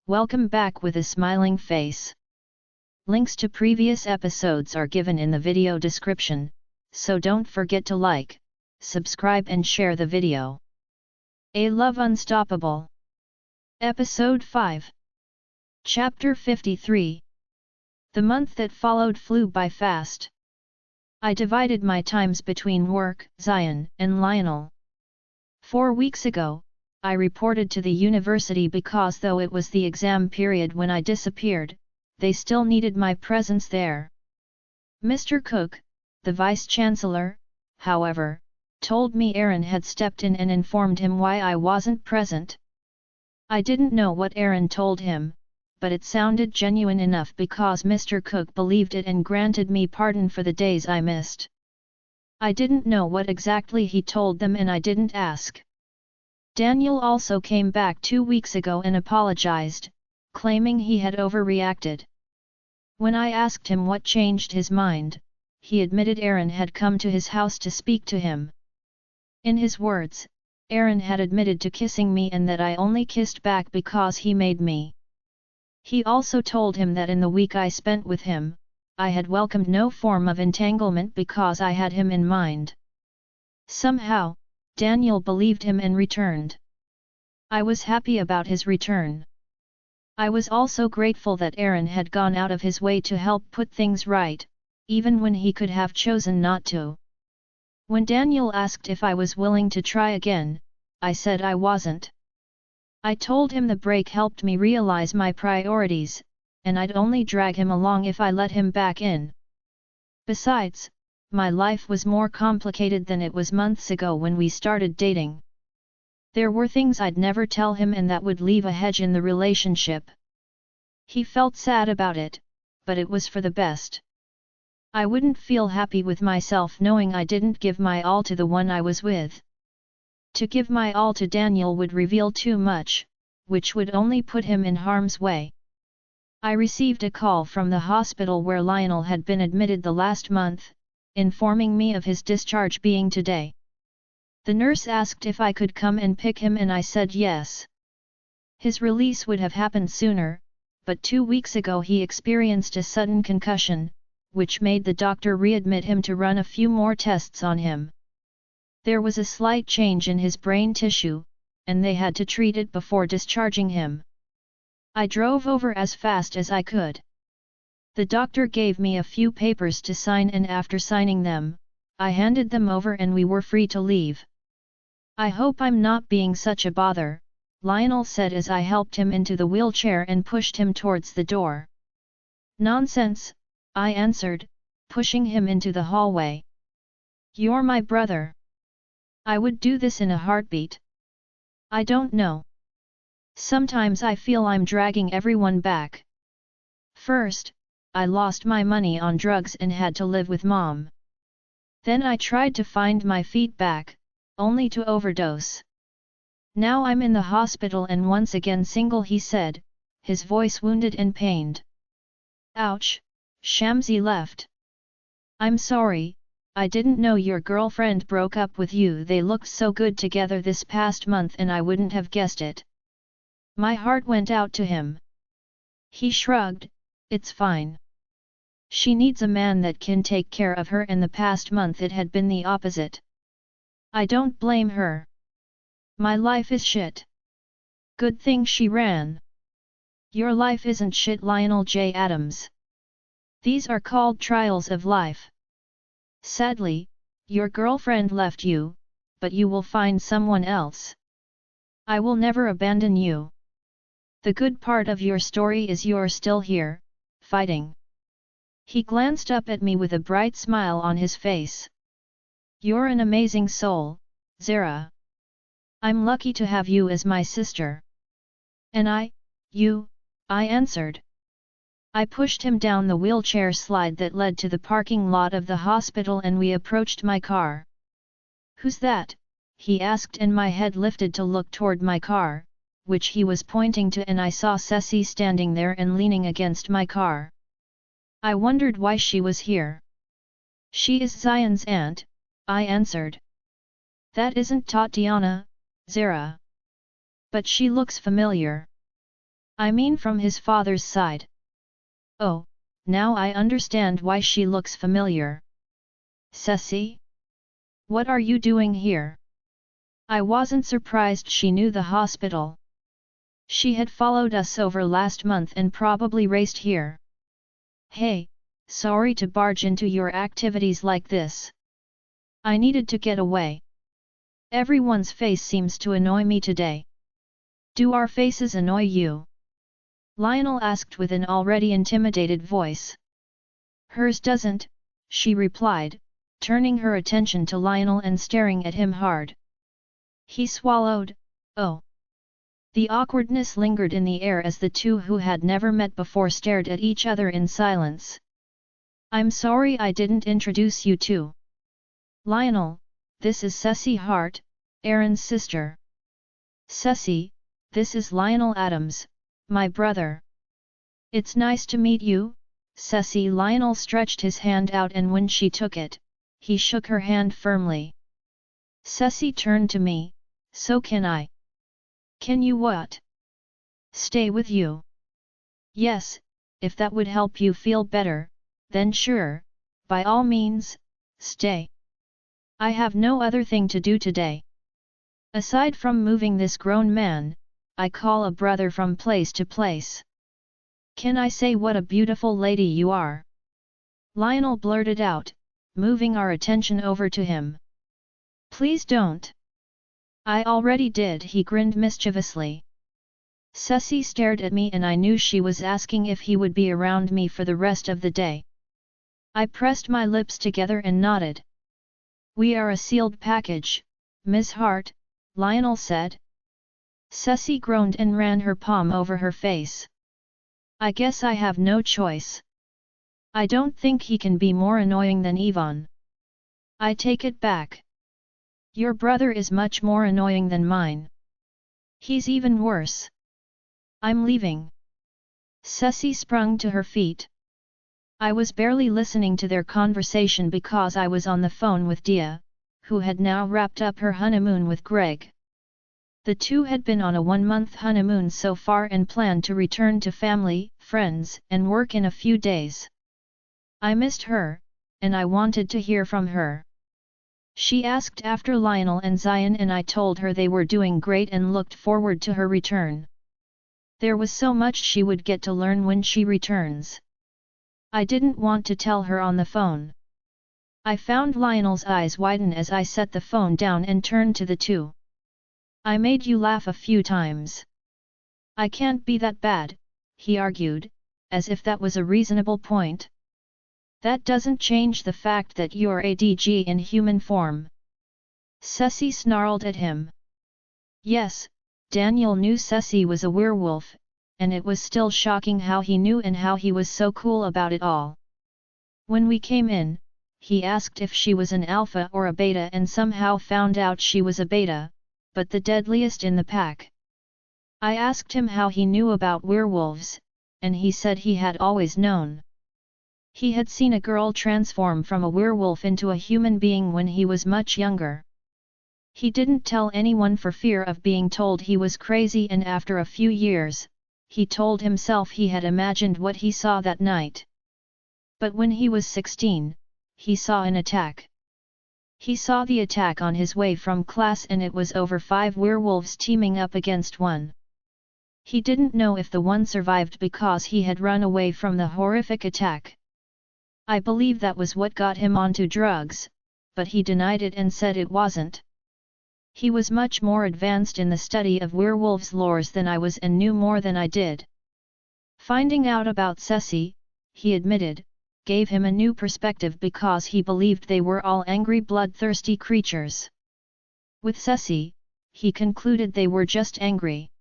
Welcome back with a smiling face. Links to previous episodes are given in the video description, so don't forget to like, subscribe and share the video. A Love Unstoppable. Episode 5. Chapter 53. The month that followed flew by fast. I divided my times between work, Zion, and Lionel. 4 weeks ago, I reported to the university because though it was the exam period when I disappeared, they still needed my presence there. Mr. Cook, the vice-chancellor, however, told me Aaron had stepped in and informed him why I wasn't present. I didn't know what Aaron told him, but it sounded genuine enough because Mr. Cook believed it and granted me pardon for the days I missed. I didn't know what exactly he told them and I didn't ask. Daniel also came back 2 weeks ago and apologized, claiming he had overreacted. When I asked him what changed his mind, he admitted Aaron had come to his house to speak to him. In his words, Aaron had admitted to kissing me and that I only kissed back because he made me. He also told him that in the week I spent with him, I had welcomed no form of entanglement because I had him in mind. Somehow, Daniel believed him and returned. I was happy about his return. I was also grateful that Aaron had gone out of his way to help put things right, even when he could have chosen not to. When Daniel asked if I was willing to try again, I said I wasn't. I told him the break helped me realize my priorities, and I'd only drag him along if I let him back in. Besides, my life was more complicated than it was months ago when we started dating. There were things I'd never tell him and that would leave a hedge in the relationship. He felt sad about it, but it was for the best. I wouldn't feel happy with myself knowing I didn't give my all to the one I was with. To give my all to Daniel would reveal too much, which would only put him in harm's way. I received a call from the hospital where Lionel had been admitted the last month, informing me of his discharge being today. The nurse asked if I could come and pick him and I said yes. His release would have happened sooner, but 2 weeks ago he experienced a sudden concussion, which made the doctor readmit him to run a few more tests on him. There was a slight change in his brain tissue, and they had to treat it before discharging him. I drove over as fast as I could. The doctor gave me a few papers to sign and after signing them, I handed them over and we were free to leave. I hope I'm not being such a bother, Lionel said as I helped him into the wheelchair and pushed him towards the door. Nonsense, I answered, pushing him into the hallway. You're my brother. I would do this in a heartbeat. I don't know. Sometimes I feel I'm dragging everyone back. First, I lost my money on drugs and had to live with Mom. Then I tried to find my feet back, only to overdose. Now I'm in the hospital and once again single, he said, his voice wounded and pained. Ouch, Shamsi left. I'm sorry, I didn't know your girlfriend broke up with you. They looked so good together this past month and I wouldn't have guessed it. My heart went out to him. He shrugged, it's fine. She needs a man that can take care of her and the past month it had been the opposite. I don't blame her. My life is shit. Good thing she ran. Your life isn't shit, Lionel J. Adams. These are called trials of life. Sadly, your girlfriend left you, but you will find someone else. I will never abandon you. The good part of your story is you're still here, fighting. He glanced up at me with a bright smile on his face. You're an amazing soul, Zara. I'm lucky to have you as my sister. And I answered. I pushed him down the wheelchair slide that led to the parking lot of the hospital and we approached my car. Who's that? He asked and my head lifted to look toward my car, which he was pointing to, and I saw Sessy standing there and leaning against my car. I wondered why she was here. She is Zion's aunt, I answered. That isn't Tatiana, Zara. But she looks familiar. I mean from his father's side. Oh, now I understand why she looks familiar. Sessy? What are you doing here? I wasn't surprised she knew the hospital. She had followed us over last month and probably raced here. Hey, sorry to barge into your activities like this. I needed to get away. Everyone's face seems to annoy me today. Do our faces annoy you? Lionel asked with an already intimidated voice. Hers doesn't, she replied, turning her attention to Lionel and staring at him hard. He swallowed. Oh. The awkwardness lingered in the air as the two who had never met before stared at each other in silence. I'm sorry I didn't introduce you to. Lionel, this is Sessy Hart, Aaron's sister. Sessy, this is Lionel Adams, my brother. It's nice to meet you, Sessy. Lionel stretched his hand out and when she took it, he shook her hand firmly. Sessy turned to me, so can I? Can you what? Stay with you? Yes, if that would help you feel better, then sure, by all means, stay. I have no other thing to do today. Aside from moving this grown man, I call a brother from place to place. Can I say what a beautiful lady you are? Lionel blurted out, moving our attention over to him. Please don't. I already did. He grinned mischievously. Sessy stared at me and I knew she was asking if he would be around me for the rest of the day. I pressed my lips together and nodded. We are a sealed package, Ms. Hart, Lionel said. Sessy groaned and ran her palm over her face. I guess I have no choice. I don't think he can be more annoying than Yvonne. I take it back. Your brother is much more annoying than mine. He's even worse. I'm leaving. Sessy sprung to her feet. I was barely listening to their conversation because I was on the phone with Dia, who had now wrapped up her honeymoon with Greg. The two had been on a 1-month honeymoon so far and planned to return to family, friends, and work in a few days. I missed her, and I wanted to hear from her. She asked after Lionel and Zion and I told her they were doing great and looked forward to her return. There was so much she would get to learn when she returns. I didn't want to tell her on the phone. I found Lionel's eyes widen as I set the phone down and turned to the two. I made you laugh a few times. I can't be that bad, he argued, as if that was a reasonable point. That doesn't change the fact that you're a DG in human form. Sessy snarled at him. Yes, Daniel knew Sessy was a werewolf, and it was still shocking how he knew and how he was so cool about it all. When we came in, he asked if she was an alpha or a beta and somehow found out she was a beta, but the deadliest in the pack. I asked him how he knew about werewolves, and he said he had always known. He had seen a girl transform from a werewolf into a human being when he was much younger. He didn't tell anyone for fear of being told he was crazy, and after a few years, he told himself he had imagined what he saw that night. But when he was 16, he saw an attack. He saw the attack on his way from class and it was over 5 werewolves teaming up against one. He didn't know if the one survived because he had run away from the horrific attack. I believe that was what got him onto drugs, but he denied it and said it wasn't. He was much more advanced in the study of werewolves' lores than I was and knew more than I did. Finding out about Sessy, he admitted, gave him a new perspective because he believed they were all angry bloodthirsty creatures. With Sessy, he concluded they were just angry.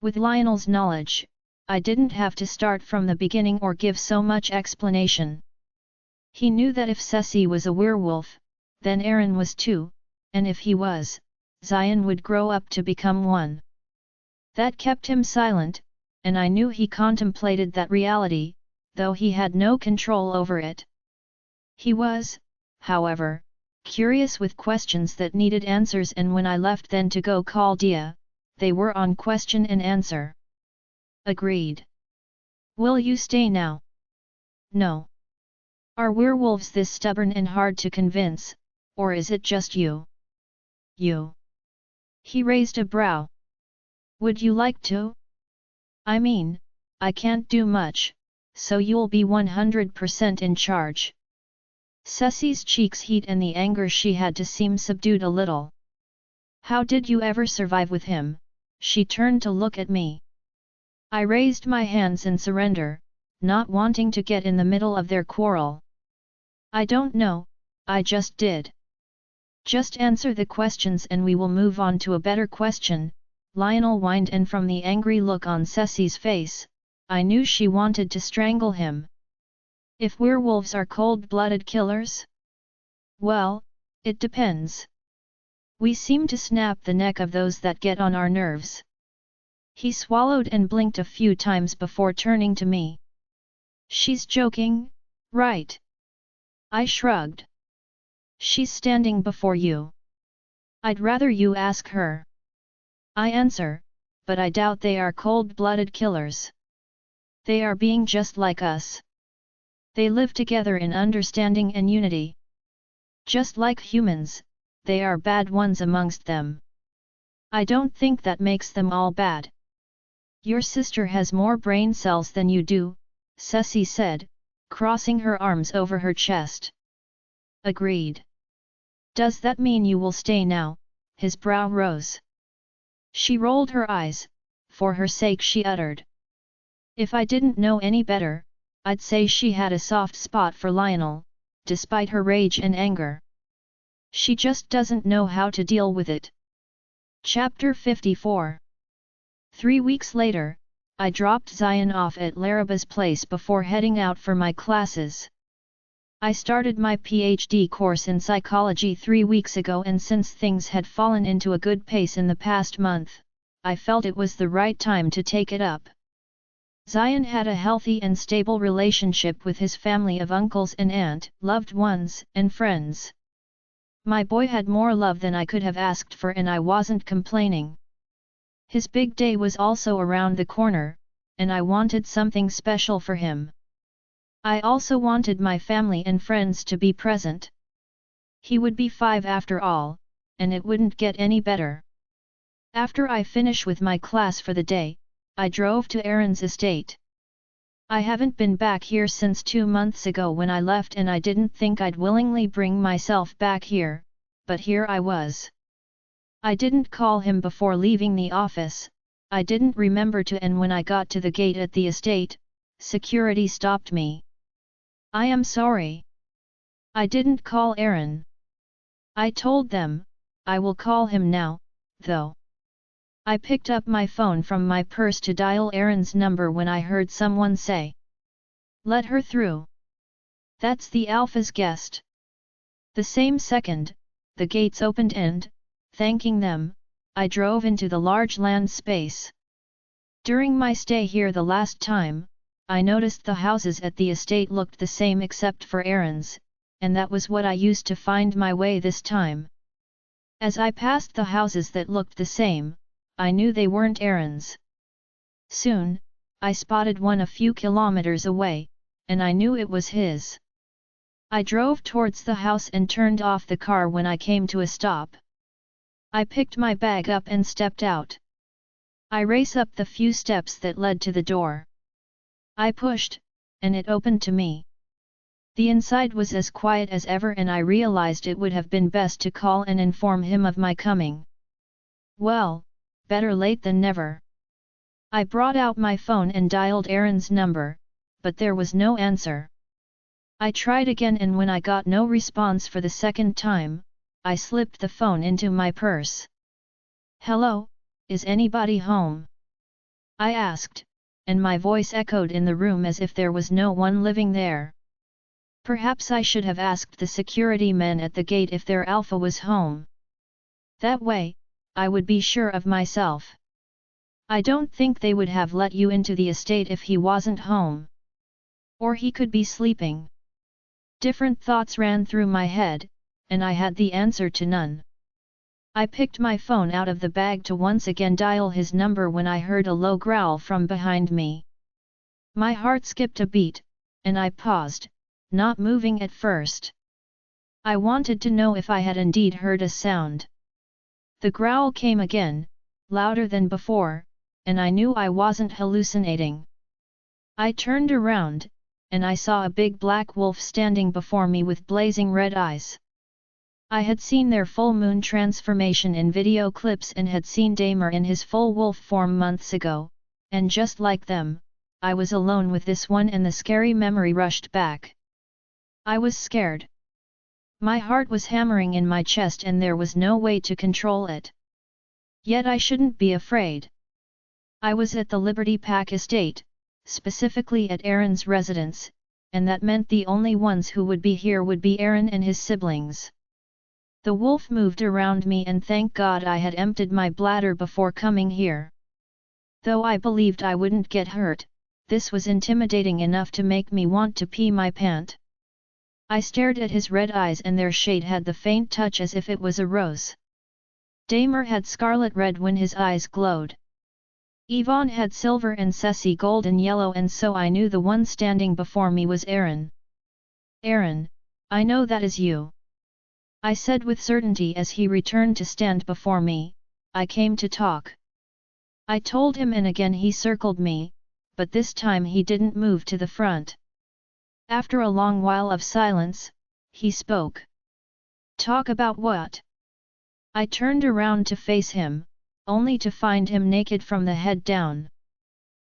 With Lionel's knowledge, I didn't have to start from the beginning or give so much explanation. He knew that if Sessy was a werewolf, then Aaron was too, and if he was, Zion would grow up to become one. That kept him silent, and I knew he contemplated that reality, though he had no control over it. He was, however, curious with questions that needed answers, and when I left then to go call Dia, they were on question and answer. Agreed. Will you stay now? No. Are werewolves this stubborn and hard to convince, or is it just you? You. He raised a brow. Would you like to? I mean, I can't do much, so you'll be 100% in charge. Sessy's cheeks heat and the anger she had to seem subdued a little. How did you ever survive with him? She turned to look at me. I raised my hands in surrender, not wanting to get in the middle of their quarrel. I don't know, I just did. Just answer the questions and we will move on to a better question, Lionel whined, and from the angry look on Sessy's face, I knew she wanted to strangle him. If werewolves are cold-blooded killers? Well, it depends. We seem to snap the neck of those that get on our nerves. He swallowed and blinked a few times before turning to me. She's joking, right? I shrugged. She's standing before you. I'd rather you ask her. I answer, but I doubt they are cold-blooded killers. They are being just like us. They live together in understanding and unity. Just like humans, they are bad ones amongst them. I don't think that makes them all bad. Your sister has more brain cells than you do, Sessy said, crossing her arms over her chest. Agreed. Does that mean you will stay now? His brow rose. She rolled her eyes, for her sake she uttered. If I didn't know any better, I'd say she had a soft spot for Lionel, despite her rage and anger. She just doesn't know how to deal with it. Chapter 54. 3 weeks later, I dropped Zion off at Laraba's place before heading out for my classes. I started my PhD course in psychology 3 weeks ago, and since things had fallen into a good pace in the past month, I felt it was the right time to take it up. Zion had a healthy and stable relationship with his family of uncles and aunt, loved ones, and friends. My boy had more love than I could have asked for, and I wasn't complaining. His big day was also around the corner, and I wanted something special for him. I also wanted my family and friends to be present. He would be 5 after all, and it wouldn't get any better. After I finish with my class for the day, I drove to Aaron's estate. I haven't been back here since 2 months ago when I left, and I didn't think I'd willingly bring myself back here, but here I was. I didn't call him before leaving the office, I didn't remember to, and when I got to the gate at the estate, security stopped me. I am sorry. I didn't call Aaron. I told them, I will call him now, though. I picked up my phone from my purse to dial Aaron's number when I heard someone say, "Let her through." That's the Alpha's guest. The same second, the gates opened and, thanking them, I drove into the large land space. During my stay here the last time, I noticed the houses at the estate looked the same except for Aaron's, and that was what I used to find my way this time. As I passed the houses that looked the same, I knew they weren't Aaron's. Soon, I spotted one a few kilometers away, and I knew it was his. I drove towards the house and turned off the car when I came to a stop. I picked my bag up and stepped out. I raced up the few steps that led to the door. I pushed, and it opened to me. The inside was as quiet as ever, and I realized it would have been best to call and inform him of my coming. Well, better late than never. I brought out my phone and dialed Aaron's number, but there was no answer. I tried again, and when I got no response for the second time, I slipped the phone into my purse. "Hello, is anybody home?" I asked, and my voice echoed in the room as if there was no one living there. Perhaps I should have asked the security men at the gate if their Alpha was home. That way, I would be sure of myself. I don't think they would have let you into the estate if he wasn't home. Or he could be sleeping. Different thoughts ran through my head, and I had the answer to none. I picked my phone out of the bag to once again dial his number when I heard a low growl from behind me. My heart skipped a beat, and I paused, not moving at first. I wanted to know if I had indeed heard a sound. The growl came again, louder than before, and I knew I wasn't hallucinating. I turned around, and I saw a big black wolf standing before me with blazing red eyes. I had seen their full moon transformation in video clips and had seen Damer in his full wolf form months ago, and just like them, I was alone with this one and the scary memory rushed back. I was scared. My heart was hammering in my chest and there was no way to control it. Yet I shouldn't be afraid. I was at the Liberty Pack estate, specifically at Aaron's residence, and that meant the only ones who would be here would be Aaron and his siblings. The wolf moved around me and thank God I had emptied my bladder before coming here. Though I believed I wouldn't get hurt, this was intimidating enough to make me want to pee my pant. I stared at his red eyes and their shade had the faint touch as if it was a rose. Damer had scarlet red when his eyes glowed. Yvonne had silver and Sessy golden yellow and so I knew the one standing before me was Aaron. "Aaron, I know that is you," I said with certainty as he returned to stand before me. "I came to talk." I told him and again he circled me, but this time he didn't move to the front. After a long while of silence, he spoke. "Talk about what?" I turned around to face him, only to find him naked from the head down.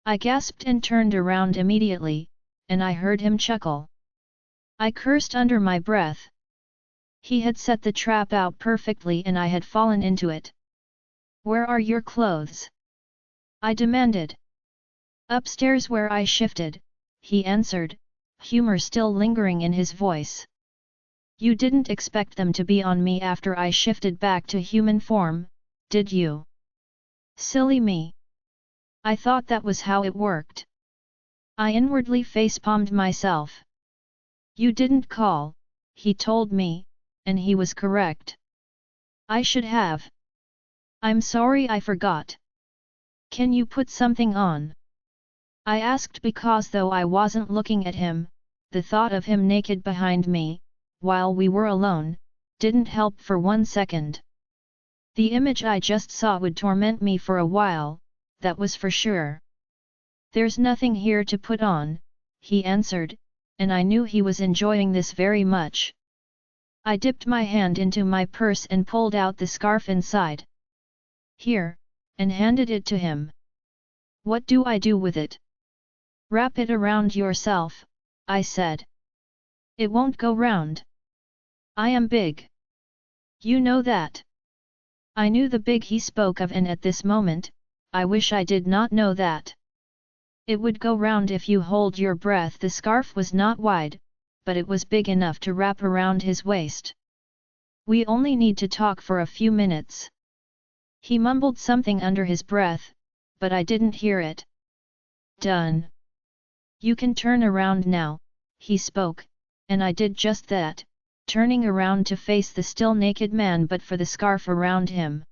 I gasped and turned around immediately, and I heard him chuckle. I cursed under my breath. He had set the trap out perfectly and I had fallen into it. "Where are your clothes?" I demanded. "Upstairs where I shifted," he answered, humor still lingering in his voice. "You didn't expect them to be on me after I shifted back to human form, did you?" Silly me. I thought that was how it worked. I inwardly facepalmed myself. "You didn't call," he told me, and he was correct. I should have. "I'm sorry I forgot. Can you put something on?" I asked because though I wasn't looking at him, the thought of him naked behind me, while we were alone, didn't help for 1 second. The image I just saw would torment me for a while, that was for sure. "There's nothing here to put on," he answered, and I knew he was enjoying this very much. I dipped my hand into my purse and pulled out the scarf inside. "Here," and handed it to him. "What do I do with it?" "Wrap it around yourself," I said. "It won't go round. I am big. You know that." I knew the big he spoke of and at this moment, I wish I did not know that. "It would go round if you hold your breath." The scarf was not wide, but it was big enough to wrap around his waist. "We only need to talk for a few minutes." He mumbled something under his breath, but I didn't hear it. "Done. You can turn around now," he spoke, and I did just that, turning around to face the still naked man but for the scarf around him.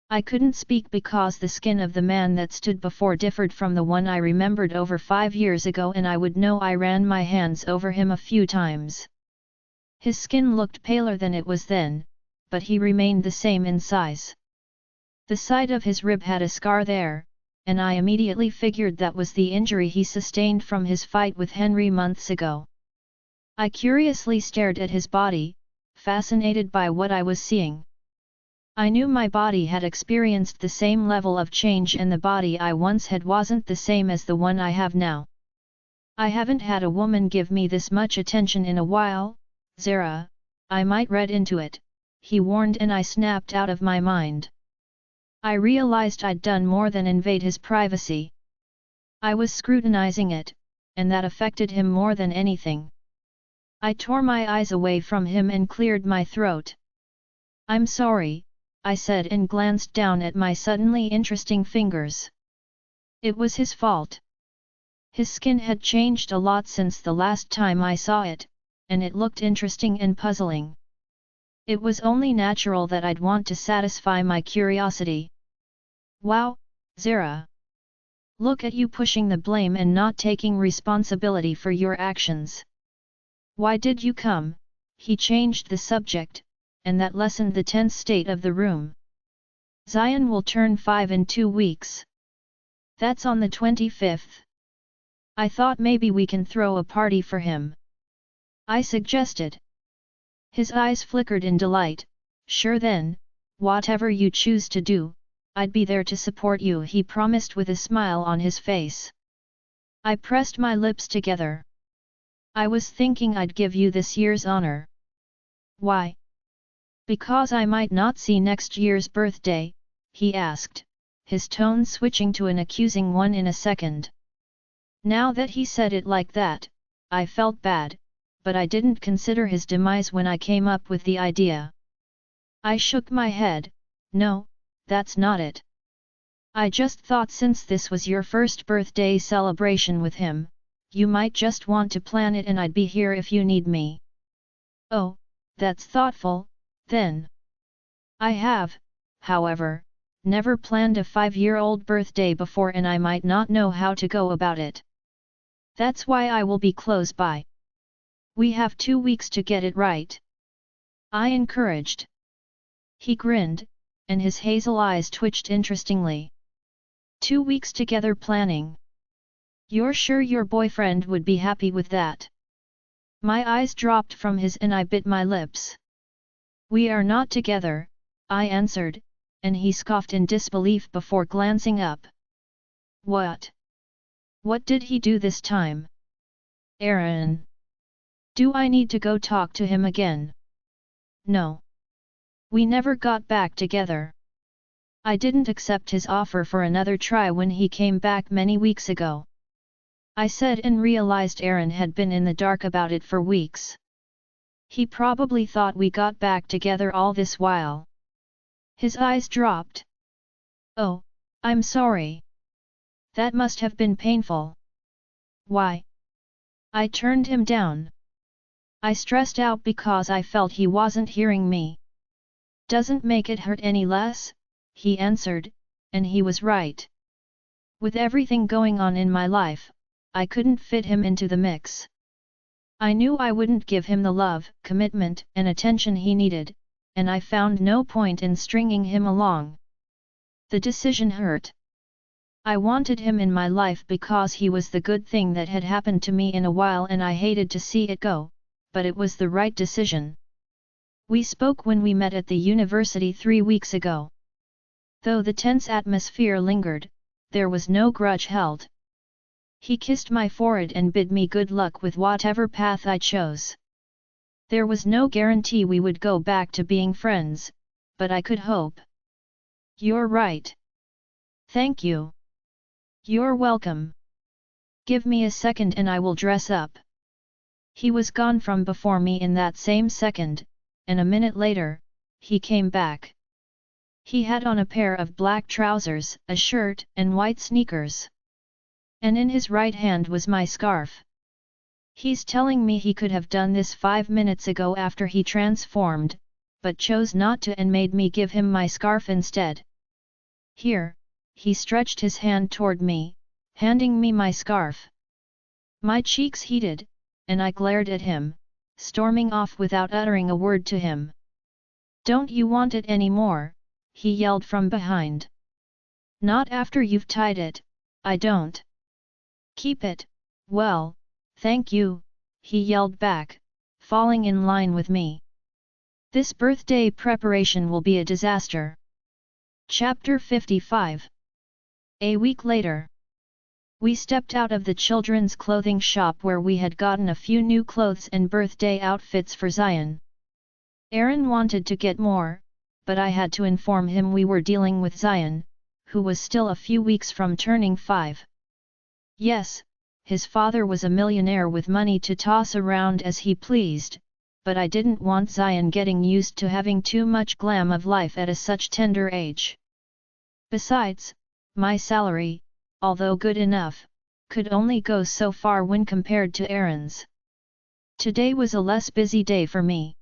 I couldn't speak because the skin of the man that stood before differed from the one I remembered over 5 years ago and I would know I ran my hands over him a few times. His skin looked paler than it was then, but he remained the same in size. The side of his rib had a scar there, and I immediately figured that was the injury he sustained from his fight with Henry months ago. I curiously stared at his body, fascinated by what I was seeing. I knew my body had experienced the same level of change and the body I once had wasn't the same as the one I have now. "I haven't had a woman give me this much attention in a while, Zara, I might read into it," he warned and I snapped out of my mind. I realized I'd done more than invade his privacy. I was scrutinizing it, and that affected him more than anything. I tore my eyes away from him and cleared my throat. "I'm sorry," I said and glanced down at my suddenly interesting fingers. It was his fault. His skin had changed a lot since the last time I saw it, and it looked interesting and puzzling. It was only natural that I'd want to satisfy my curiosity. Wow, Zara! Look at you pushing the blame and not taking responsibility for your actions. Why did you come? He changed the subject, and that lessened the tense state of the room. Zion will turn 5 in 2 weeks. That's on the 25th. I thought maybe we can throw a party for him, I suggested. His eyes flickered in delight. Sure then, whatever you choose to do, I'd be there to support you, he promised with a smile on his face. I pressed my lips together. I was thinking I'd give you this year's honor. Why? Because I might not see next year's birthday, he asked, his tone switching to an accusing one in a second. Now that he said it like that, I felt bad, but I didn't consider his demise when I came up with the idea. I shook my head. No, that's not it. I just thought since this was your first birthday celebration with him, you might just want to plan it and I'd be here if you need me. Oh, that's thoughtful, then. I have, however, never planned a 5-year-old birthday before and I might not know how to go about it. That's why I will be close by. We have 2 weeks to get it right, I encouraged. He grinned, and his hazel eyes twitched interestingly. 2 weeks together planning. You're sure your boyfriend would be happy with that? My eyes dropped from his and I bit my lips. We are not together, I answered, and he scoffed in disbelief before glancing up. What? What did he do this time? Aaron. Do I need to go talk to him again? No. We never got back together. I didn't accept his offer for another try when he came back many weeks ago, I said, and realized Aaron had been in the dark about it for weeks. He probably thought we got back together all this while. His eyes dropped. Oh, I'm sorry. That must have been painful. Why? I turned him down. I stressed out because I felt he wasn't hearing me. Doesn't make it hurt any less, he answered, and he was right. With everything going on in my life, I couldn't fit him into the mix. I knew I wouldn't give him the love, commitment, and attention he needed, and I found no point in stringing him along. The decision hurt. I wanted him in my life because he was the good thing that had happened to me in a while and I hated to see it go, but it was the right decision. We spoke when we met at the university 3 weeks ago. Though the tense atmosphere lingered, there was no grudge held. He kissed my forehead and bid me good luck with whatever path I chose. There was no guarantee we would go back to being friends, but I could hope. You're right. Thank you. You're welcome. Give me a second and I will dress up. He was gone from before me in that same second, and a minute later, he came back. He had on a pair of black trousers, a shirt, and white sneakers. And in his right hand was my scarf. He's telling me he could have done this 5 minutes ago after he transformed, but chose not to and made me give him my scarf instead. Here, he stretched his hand toward me, handing me my scarf. My cheeks heated, and I glared at him, storming off without uttering a word to him. Don't you want it anymore? He yelled from behind. Not after you've tied it, I don't. Keep it, well, thank you, he yelled back, falling in line with me. This birthday preparation will be a disaster. Chapter 55. A week later. We stepped out of the children's clothing shop where we had gotten a few new clothes and birthday outfits for Zion. Aaron wanted to get more, but I had to inform him we were dealing with Zion, who was still a few weeks from turning 5. Yes, his father was a millionaire with money to toss around as he pleased, but I didn't want Zion getting used to having too much glam of life at such tender age. Besides, my salary, although good enough, could only go so far when compared to Aaron's. Today was a less busy day for me.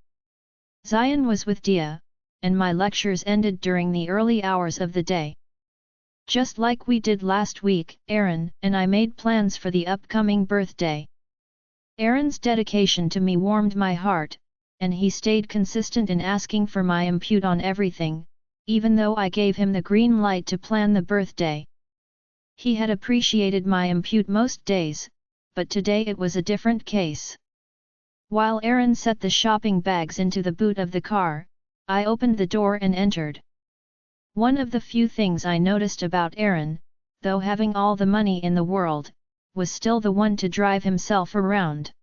Zion was with Dia, and my lectures ended during the early hours of the day. Just like we did last week, Aaron and I made plans for the upcoming birthday. Aaron's dedication to me warmed my heart, and he stayed consistent in asking for my input on everything, even though I gave him the green light to plan the birthday. He had appreciated my input most days, but today it was a different case. While Aaron set the shopping bags into the boot of the car, I opened the door and entered. One of the few things I noticed about Aaron, though having all the money in the world, was still the one to drive himself around.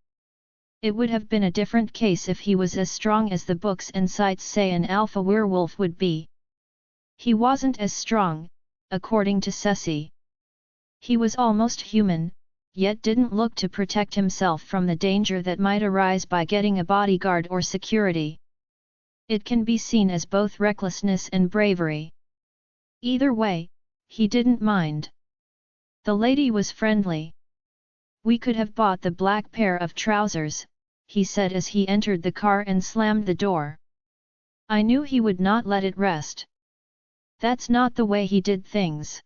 It would have been a different case if he was as strong as the books and sites say an alpha werewolf would be. He wasn't as strong, according to Sessy. He was almost human, yet didn't look to protect himself from the danger that might arise by getting a bodyguard or security. It can be seen as both recklessness and bravery. Either way, he didn't mind. The lady was friendly. "We could have bought the black pair of trousers," he said as he entered the car and slammed the door. I knew he would not let it rest. That's not the way he did things.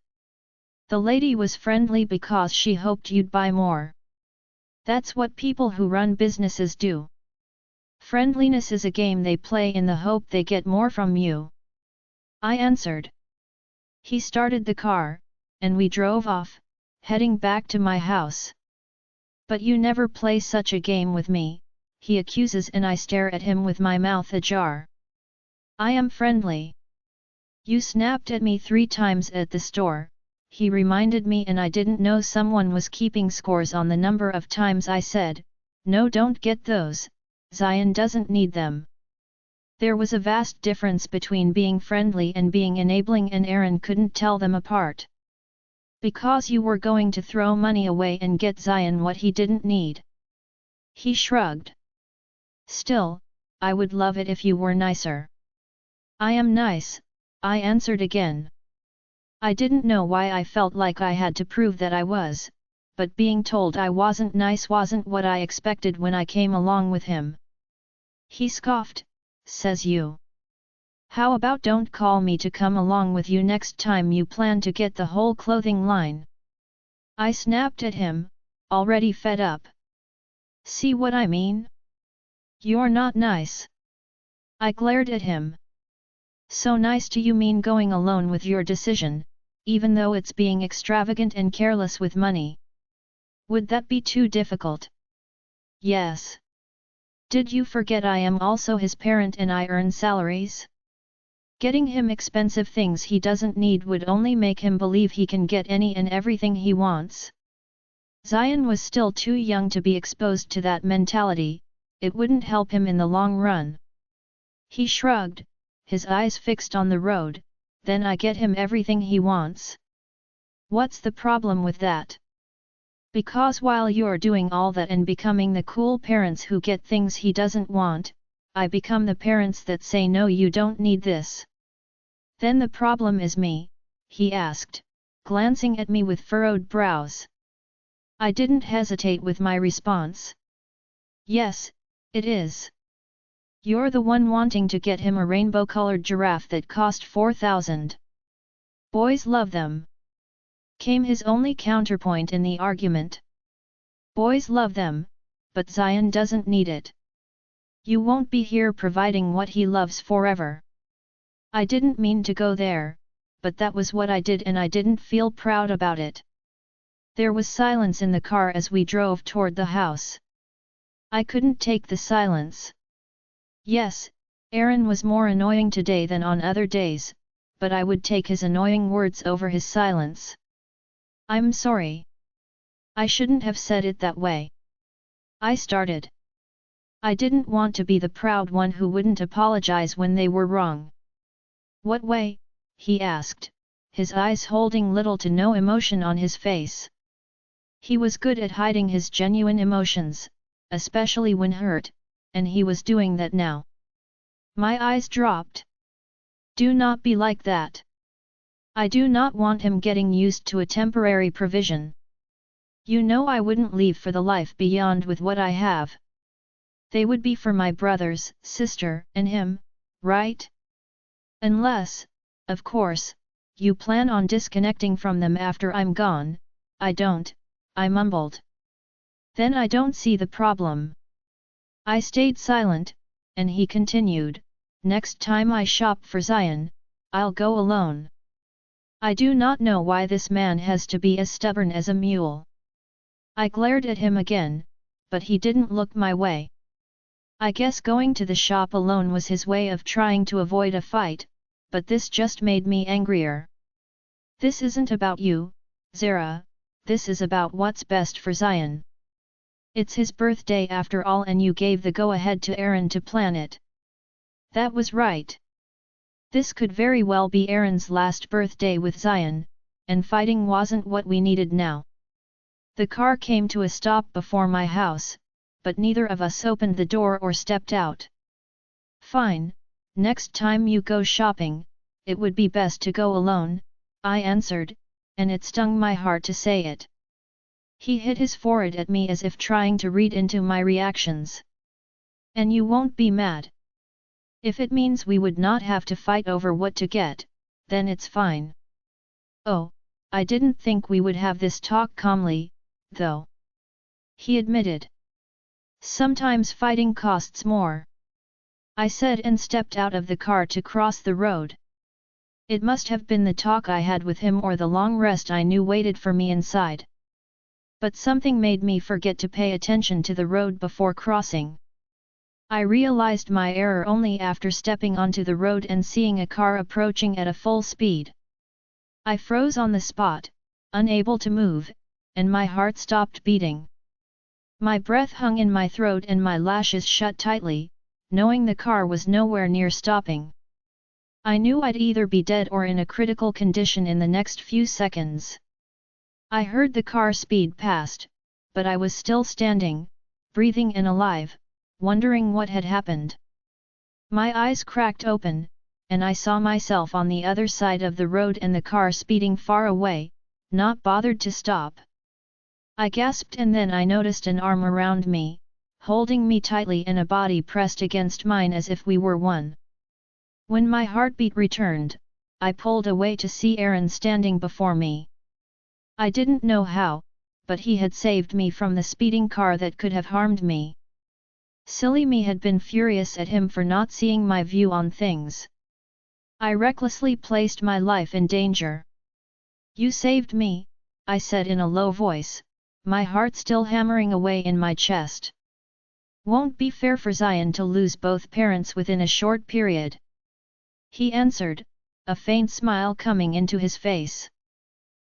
The lady was friendly because she hoped you'd buy more. That's what people who run businesses do. Friendliness is a game they play in the hope they get more from you. I answered. He started the car, and we drove off, heading back to my house. "But you never play such a game with me," he accuses, and I stare at him with my mouth ajar. "I am friendly. You snapped at me 3 times at the store," he reminded me, and I didn't know someone was keeping scores on the number of times I said, "No, don't get those, Zion doesn't need them." There was a vast difference between being friendly and being enabling, and Aaron couldn't tell them apart. "Because you were going to throw money away and get Zion what he didn't need." He shrugged. "Still, I would love it if you were nicer." "I am nice," I answered again. I didn't know why I felt like I had to prove that I was, but being told I wasn't nice wasn't what I expected when I came along with him. He scoffed, "Says you. How about don't call me to come along with you next time you plan to get the whole clothing line?" I snapped at him, already fed up. "See what I mean? You're not nice." I glared at him. "So nice to you mean going alone with your decision, even though it's being extravagant and careless with money? Would that be too difficult?" "Yes. Did you forget I am also his parent and I earn salaries? Getting him expensive things he doesn't need would only make him believe he can get any and everything he wants." Zion was still too young to be exposed to that mentality, it wouldn't help him in the long run. He shrugged, his eyes fixed on the road, "Then I get him everything he wants. What's the problem with that? Because while you're doing all that and becoming the cool parents who get things he doesn't want, I become the parents that say no, you don't need this." "Then the problem is me?" he asked, glancing at me with furrowed brows. I didn't hesitate with my response. "Yes, it is. You're the one wanting to get him a rainbow-colored giraffe that cost 4,000. Boys love them," came his only counterpoint in the argument. "Boys love them, but Zion doesn't need it. You won't be here providing what he loves forever." I didn't mean to go there, but that was what I did, and I didn't feel proud about it. There was silence in the car as we drove toward the house. I couldn't take the silence. Yes, Aaron was more annoying today than on other days, but I would take his annoying words over his silence. "I'm sorry. I shouldn't have said it that way." I started. I didn't want to be the proud one who wouldn't apologize when they were wrong. "What way?" he asked, his eyes holding little to no emotion on his face. He was good at hiding his genuine emotions, especially when hurt, and he was doing that now. My eyes dropped. "Do not be like that. I do not want him getting used to a temporary provision. You know I wouldn't leave for the life beyond with what I have." They would be for my brothers, sister, and him, right? Unless, of course, you plan on disconnecting from them after I'm gone. I don't, I mumbled. Then I don't see the problem. I stayed silent, and he continued, next time I shop for Zion, I'll go alone. I do not know why this man has to be as stubborn as a mule. I glared at him again, but he didn't look my way. I guess going to the shop alone was his way of trying to avoid a fight, but this just made me angrier. This isn't about you, Zara, this is about what's best for Zion. It's his birthday after all, and you gave the go-ahead to Aaron to plan it. That was right. This could very well be Aaron's last birthday with Zion, and fighting wasn't what we needed now. The car came to a stop before my house, but neither of us opened the door or stepped out. Fine, next time you go shopping, it would be best to go alone, I answered, and it stung my heart to say it. He hit his forehead at me as if trying to read into my reactions. And you won't be mad? If it means we would not have to fight over what to get, then it's fine. Oh, I didn't think we would have this talk calmly, though. He admitted. Sometimes fighting costs more. I said and stepped out of the car to cross the road. It must have been the talk I had with him or the long rest I knew waited for me inside. But something made me forget to pay attention to the road before crossing. I realized my error only after stepping onto the road and seeing a car approaching at a full speed. I froze on the spot, unable to move, and my heart stopped beating. My breath hung in my throat and my lashes shut tightly, knowing the car was nowhere near stopping. I knew I'd either be dead or in a critical condition in the next few seconds. I heard the car speed past, but I was still standing, breathing and alive, wondering what had happened. My eyes cracked open, and I saw myself on the other side of the road and the car speeding far away, not bothered to stop. I gasped, and then I noticed an arm around me, holding me tightly and a body pressed against mine as if we were one. When my heartbeat returned, I pulled away to see Aaron standing before me. I didn't know how, but he had saved me from the speeding car that could have harmed me. Silly me had been furious at him for not seeing my view on things. I recklessly placed my life in danger. You saved me, I said in a low voice, my heart still hammering away in my chest. Won't be fair for Zion to lose both parents within a short period. He answered, a faint smile coming into his face.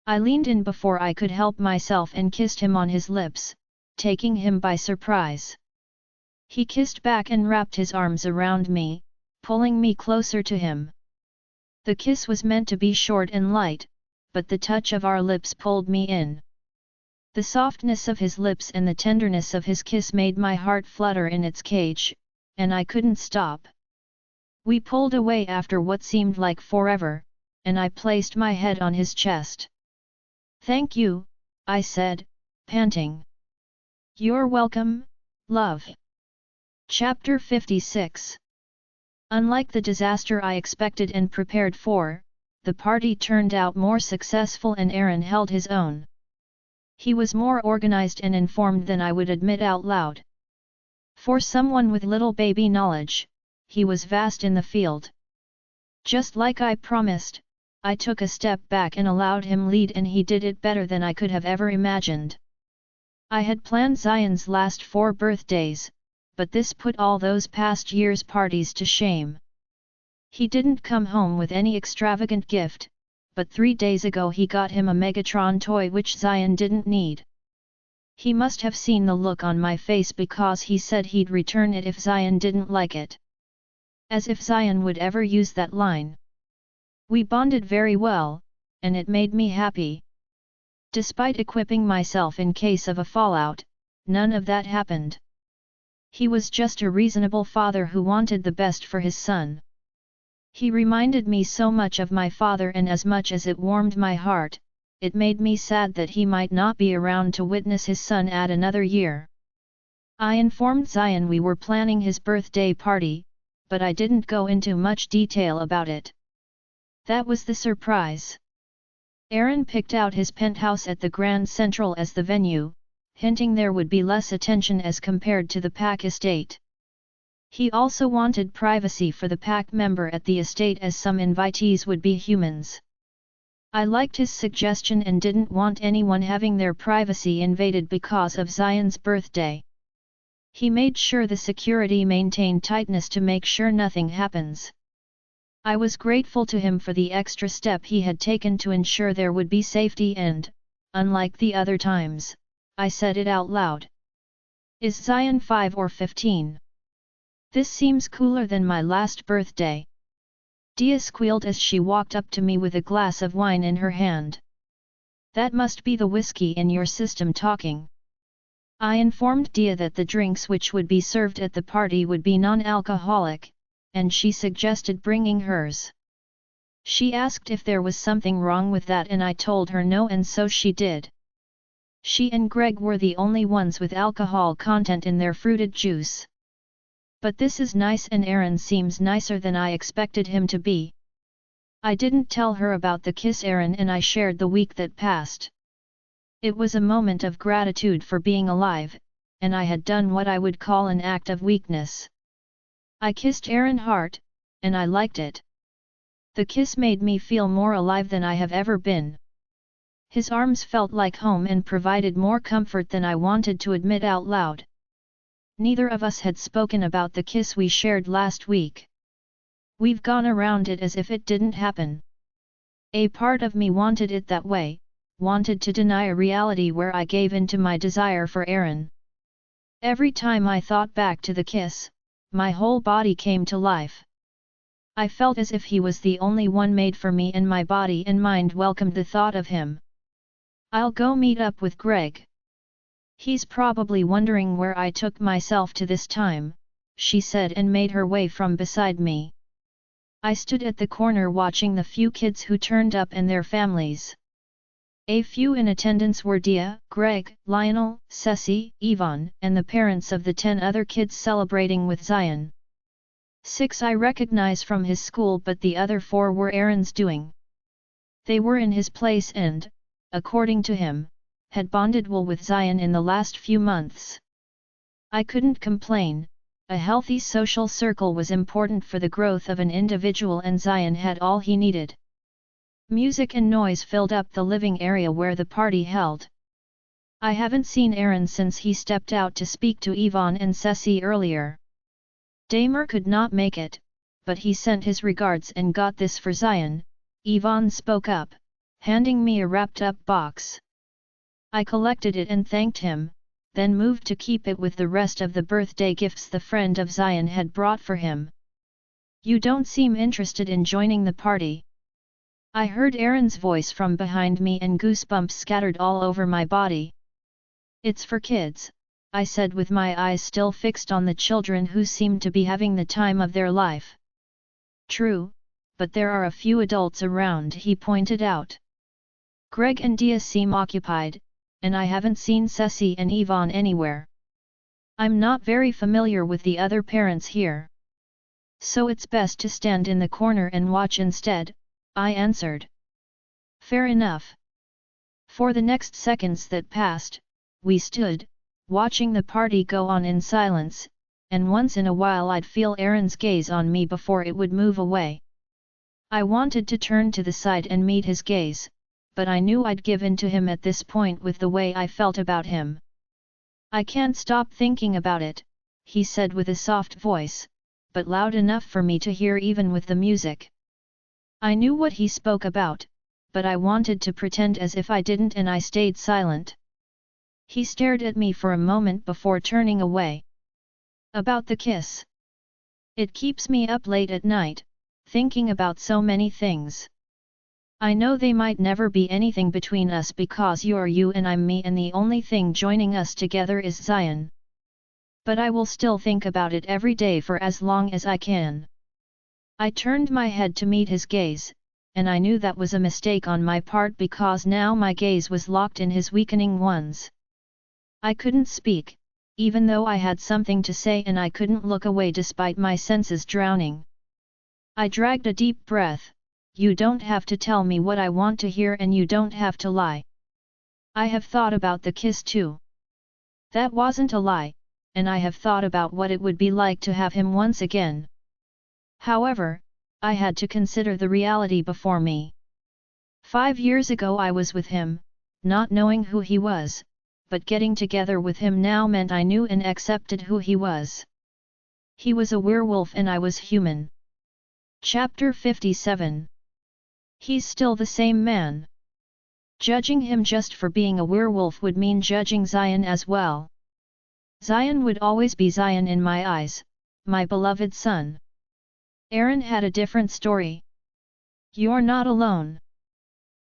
I leaned in before I could help myself and kissed him on his lips, taking him by surprise. He kissed back and wrapped his arms around me, pulling me closer to him. The kiss was meant to be short and light, but the touch of our lips pulled me in. The softness of his lips and the tenderness of his kiss made my heart flutter in its cage, and I couldn't stop. We pulled away after what seemed like forever, and I placed my head on his chest. Thank you, I said, panting. You're welcome, love. Chapter 56. Unlike the disaster I expected and prepared for, the party turned out more successful and Aaron held his own. He was more organized and informed than I would admit out loud. For someone with little baby knowledge, he was vast in the field. Just like I promised, I took a step back and allowed him lead, and he did it better than I could have ever imagined. I had planned Zion's last 4 birthdays, but this put all those past years' parties to shame. He didn't come home with any extravagant gift, but 3 days ago he got him a Megatron toy which Zion didn't need. He must have seen the look on my face because he said he'd return it if Zion didn't like it. As if Zion would ever use that line. We bonded very well, and it made me happy. Despite equipping myself in case of a fallout, none of that happened. He was just a reasonable father who wanted the best for his son. He reminded me so much of my father, and as much as it warmed my heart, it made me sad that he might not be around to witness his son add another year. I informed Zion we were planning his birthday party, but I didn't go into much detail about it. That was the surprise. Aaron picked out his penthouse at the Grand Central as the venue, hinting there would be less attention as compared to the Pack estate. He also wanted privacy for the Pack member at the estate as some invitees would be humans. I liked his suggestion and didn't want anyone having their privacy invaded because of Zion's birthday. He made sure the security maintained tightness to make sure nothing happens. I was grateful to him for the extra step he had taken to ensure there would be safety and, unlike the other times, I said it out loud. Is Zion 5 or 15? This seems cooler than my last birthday. Dia squealed as she walked up to me with a glass of wine in her hand. That must be the whiskey in your system talking. I informed Dia that the drinks which would be served at the party would be non-alcoholic, and she suggested bringing hers. She asked if there was something wrong with that and I told her no, and so she did. She and Greg were the only ones with alcohol content in their fruited juice. But this is nice, and Aaron seems nicer than I expected him to be. I didn't tell her about the kiss Aaron and I shared the week that passed. It was a moment of gratitude for being alive, and I had done what I would call an act of weakness. I kissed Aaron hard, and I liked it. The kiss made me feel more alive than I have ever been. His arms felt like home and provided more comfort than I wanted to admit out loud. Neither of us had spoken about the kiss we shared last week. We've gone around it as if it didn't happen. A part of me wanted it that way, wanted to deny a reality where I gave in to my desire for Aaron. Every time I thought back to the kiss, my whole body came to life. I felt as if he was the only one made for me, and my body and mind welcomed the thought of him. I'll go meet up with Greg. He's probably wondering where I took myself to this time, she said and made her way from beside me. I stood at the corner watching the few kids who turned up and their families. A few in attendance were Dia, Greg, Lionel, Sessy, Yvonne, and the parents of the 10 other kids celebrating with Zion. 6 I recognize from his school, but the other 4 were Aaron's doing. They were in his place and, according to him, had bonded well with Zion in the last few months. I couldn't complain. A healthy social circle was important for the growth of an individual, and Zion had all he needed. Music and noise filled up the living area where the party held. I haven't seen Aaron since he stepped out to speak to Yvonne and Sessy earlier. Damer could not make it, but he sent his regards and got this for Zion. Yvonne spoke up, handing me a wrapped-up box. I collected it and thanked him, then moved to keep it with the rest of the birthday gifts the friend of Zion had brought for him. You don't seem interested in joining the party. I heard Aaron's voice from behind me and goosebumps scattered all over my body. It's for kids, I said with my eyes still fixed on the children who seemed to be having the time of their life. True, but there are a few adults around, he pointed out. Greg and Dia seem occupied, and I haven't seen Sessy and Yvonne anywhere. I'm not very familiar with the other parents here. So it's best to stand in the corner and watch instead, I answered. Fair enough. For the next seconds that passed, we stood, watching the party go on in silence, and once in a while I'd feel Aaron's gaze on me before it would move away. I wanted to turn to the side and meet his gaze, but I knew I'd give in to him at this point with the way I felt about him. I can't stop thinking about it, he said with a soft voice, but loud enough for me to hear even with the music. I knew what he spoke about, but I wanted to pretend as if I didn't, and I stayed silent. He stared at me for a moment before turning away. About the kiss. It keeps me up late at night, thinking about so many things. I know they might never be anything between us because you're you and I'm me, and the only thing joining us together is Zion. But I will still think about it every day for as long as I can. I turned my head to meet his gaze, and I knew that was a mistake on my part because now my gaze was locked in his weakening ones. I couldn't speak, even though I had something to say and I couldn't look away despite my senses drowning. I dragged a deep breath. You don't have to tell me what I want to hear and you don't have to lie. I have thought about the kiss too. That wasn't a lie, and I have thought about what it would be like to have him once again. However, I had to consider the reality before me. 5 years ago I was with him, not knowing who he was, but getting together with him now meant I knew and accepted who he was. He was a werewolf and I was human. Chapter 57. He's still the same man. Judging him just for being a werewolf would mean judging Zion as well. Zion would always be Zion in my eyes, my beloved son. Aaron had a different story. You're not alone.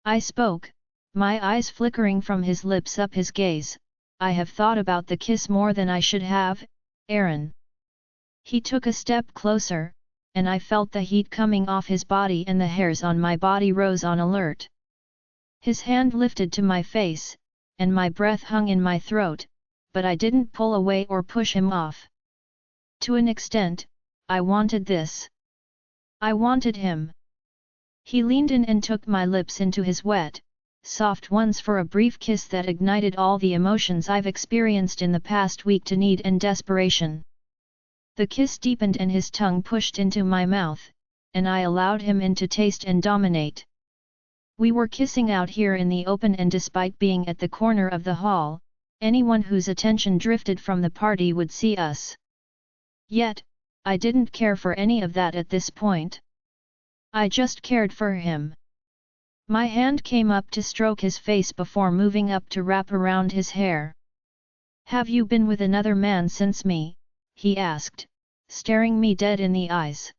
I spoke, my eyes flickering from his lips up his gaze. I have thought about the kiss more than I should have, Aaron. He took a step closer, and I felt the heat coming off his body and the hairs on my body rose on alert. His hand lifted to my face, and my breath hung in my throat, but I didn't pull away or push him off. To an extent, I wanted this. I wanted him. He leaned in and took my lips into his wet, soft ones for a brief kiss that ignited all the emotions I've experienced in the past week to need and desperation. The kiss deepened and his tongue pushed into my mouth, and I allowed him in to taste and dominate. We were kissing out here in the open and despite being at the corner of the hall, anyone whose attention drifted from the party would see us. Yet, I didn't care for any of that at this point. I just cared for him. My hand came up to stroke his face before moving up to wrap around his hair. Have you been with another man since me? He asked, staring me dead in the eyes.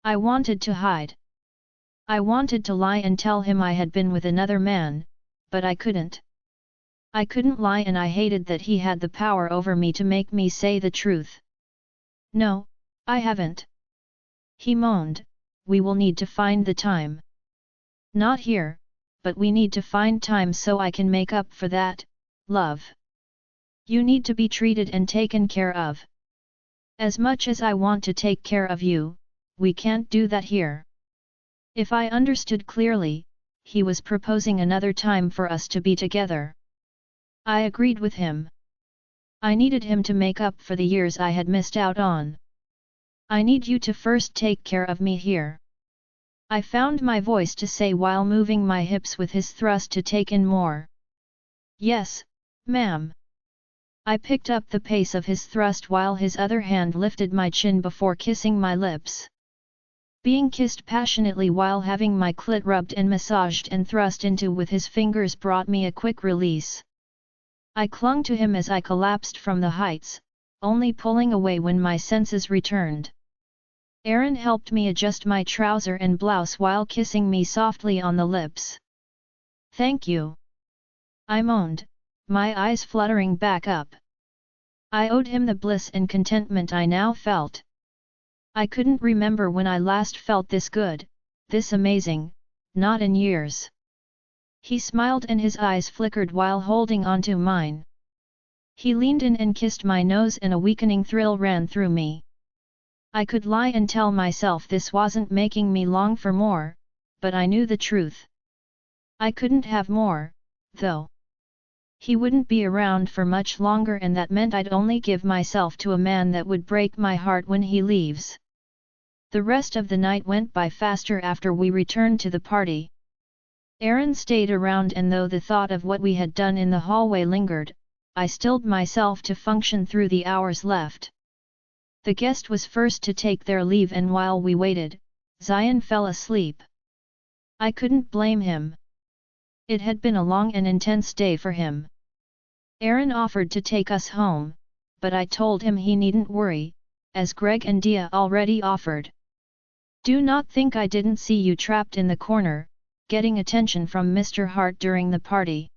I wanted to hide. I wanted to lie and tell him I had been with another man, but I couldn't. I couldn't lie and I hated that he had the power over me to make me say the truth. No, I haven't. He moaned, we will need to find the time. Not here, but we need to find time so I can make up for that, love. You need to be treated and taken care of. As much as I want to take care of you, we can't do that here. If I understood clearly, he was proposing another time for us to be together. I agreed with him. I needed him to make up for the years I had missed out on. I need you to first take care of me here. I found my voice to say while moving my hips with his thrust to take in more. Yes, ma'am. I picked up the pace of his thrust while his other hand lifted my chin before kissing my lips. Being kissed passionately while having my clit rubbed and massaged and thrust into with his fingers brought me a quick release. I clung to him as I collapsed from the heights, only pulling away when my senses returned. Aaron helped me adjust my trouser and blouse while kissing me softly on the lips. Thank you. I moaned, my eyes fluttering back up. I owed him the bliss and contentment I now felt. I couldn't remember when I last felt this good, this amazing, not in years. He smiled and his eyes flickered while holding onto mine. He leaned in and kissed my nose and a weakening thrill ran through me. I could lie and tell myself this wasn't making me long for more, but I knew the truth. I couldn't have more, though. He wouldn't be around for much longer and that meant I'd only give myself to a man that would break my heart when he leaves. The rest of the night went by faster after we returned to the party. Aaron stayed around and though the thought of what we had done in the hallway lingered, I stilled myself to function through the hours left. The guest was first to take their leave and while we waited, Zion fell asleep. I couldn't blame him. It had been a long and intense day for him. Aaron offered to take us home, but I told him he needn't worry, as Greg and Dia already offered. Do not think I didn't see you trapped in the corner, getting attention from Mr. Hart during the party.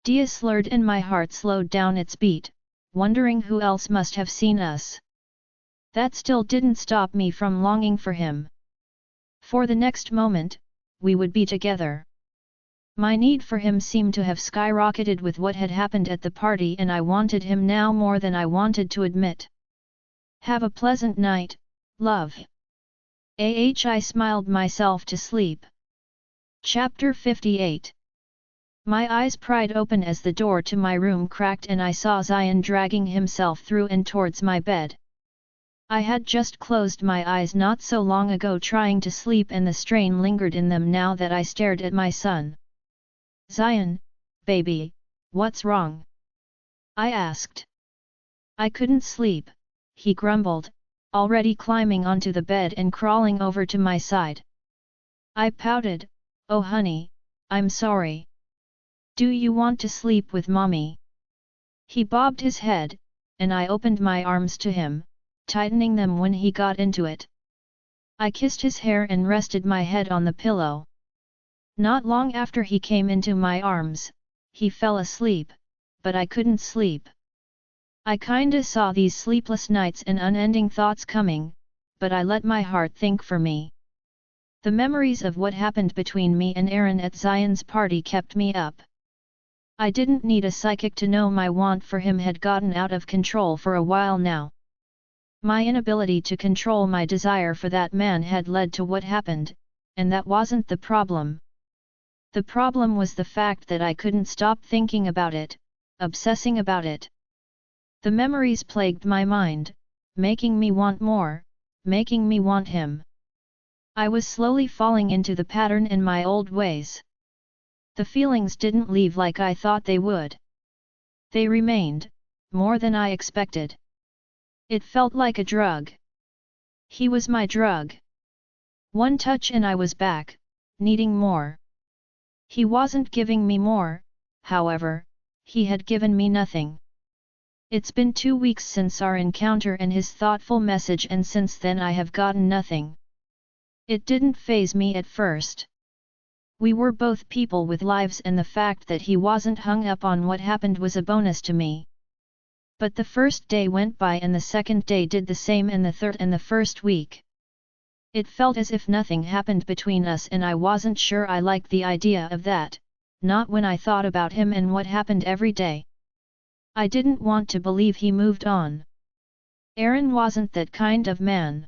Dia slurred and my heart slowed down its beat, wondering who else must have seen us. That still didn't stop me from longing for him. For the next moment, we would be together. My need for him seemed to have skyrocketed with what had happened at the party, and I wanted him now more than I wanted to admit. Have a pleasant night, love. I smiled myself to sleep. Chapter 58. My eyes pried open as the door to my room cracked and I saw Zion dragging himself through and towards my bed. I had just closed my eyes not so long ago trying to sleep, and the strain lingered in them now that I stared at my son. Zion, baby, what's wrong? I asked. I couldn't sleep, he grumbled, already climbing onto the bed and crawling over to my side. I pouted, oh honey, I'm sorry. Do you want to sleep with mommy? He bobbed his head, and I opened my arms to him, tightening them when he got into it. I kissed his hair and rested my head on the pillow. Not long after he came into my arms, he fell asleep, but I couldn't sleep. I kinda saw these sleepless nights and unending thoughts coming, but I let my heart think for me. The memories of what happened between me and Aaron at Zion's party kept me up. I didn't need a psychic to know my want for him had gotten out of control for a while now. My inability to control my desire for that man had led to what happened, and that wasn't the problem. The problem was the fact that I couldn't stop thinking about it, obsessing about it. The memories plagued my mind, making me want more, making me want him. I was slowly falling into the pattern in my old ways. The feelings didn't leave like I thought they would. They remained, more than I expected. It felt like a drug. He was my drug. One touch and I was back, needing more. He wasn't giving me more, however, he had given me nothing. It's been 2 weeks since our encounter and his thoughtful message, and since then I have gotten nothing. It didn't faze me at first. We were both people with lives, and the fact that he wasn't hung up on what happened was a bonus to me. But the first day went by and the second day did the same, and the third and the first week. It felt as if nothing happened between us, and I wasn't sure I liked the idea of that, not when I thought about him and what happened every day. I didn't want to believe he moved on. Aaron wasn't that kind of man.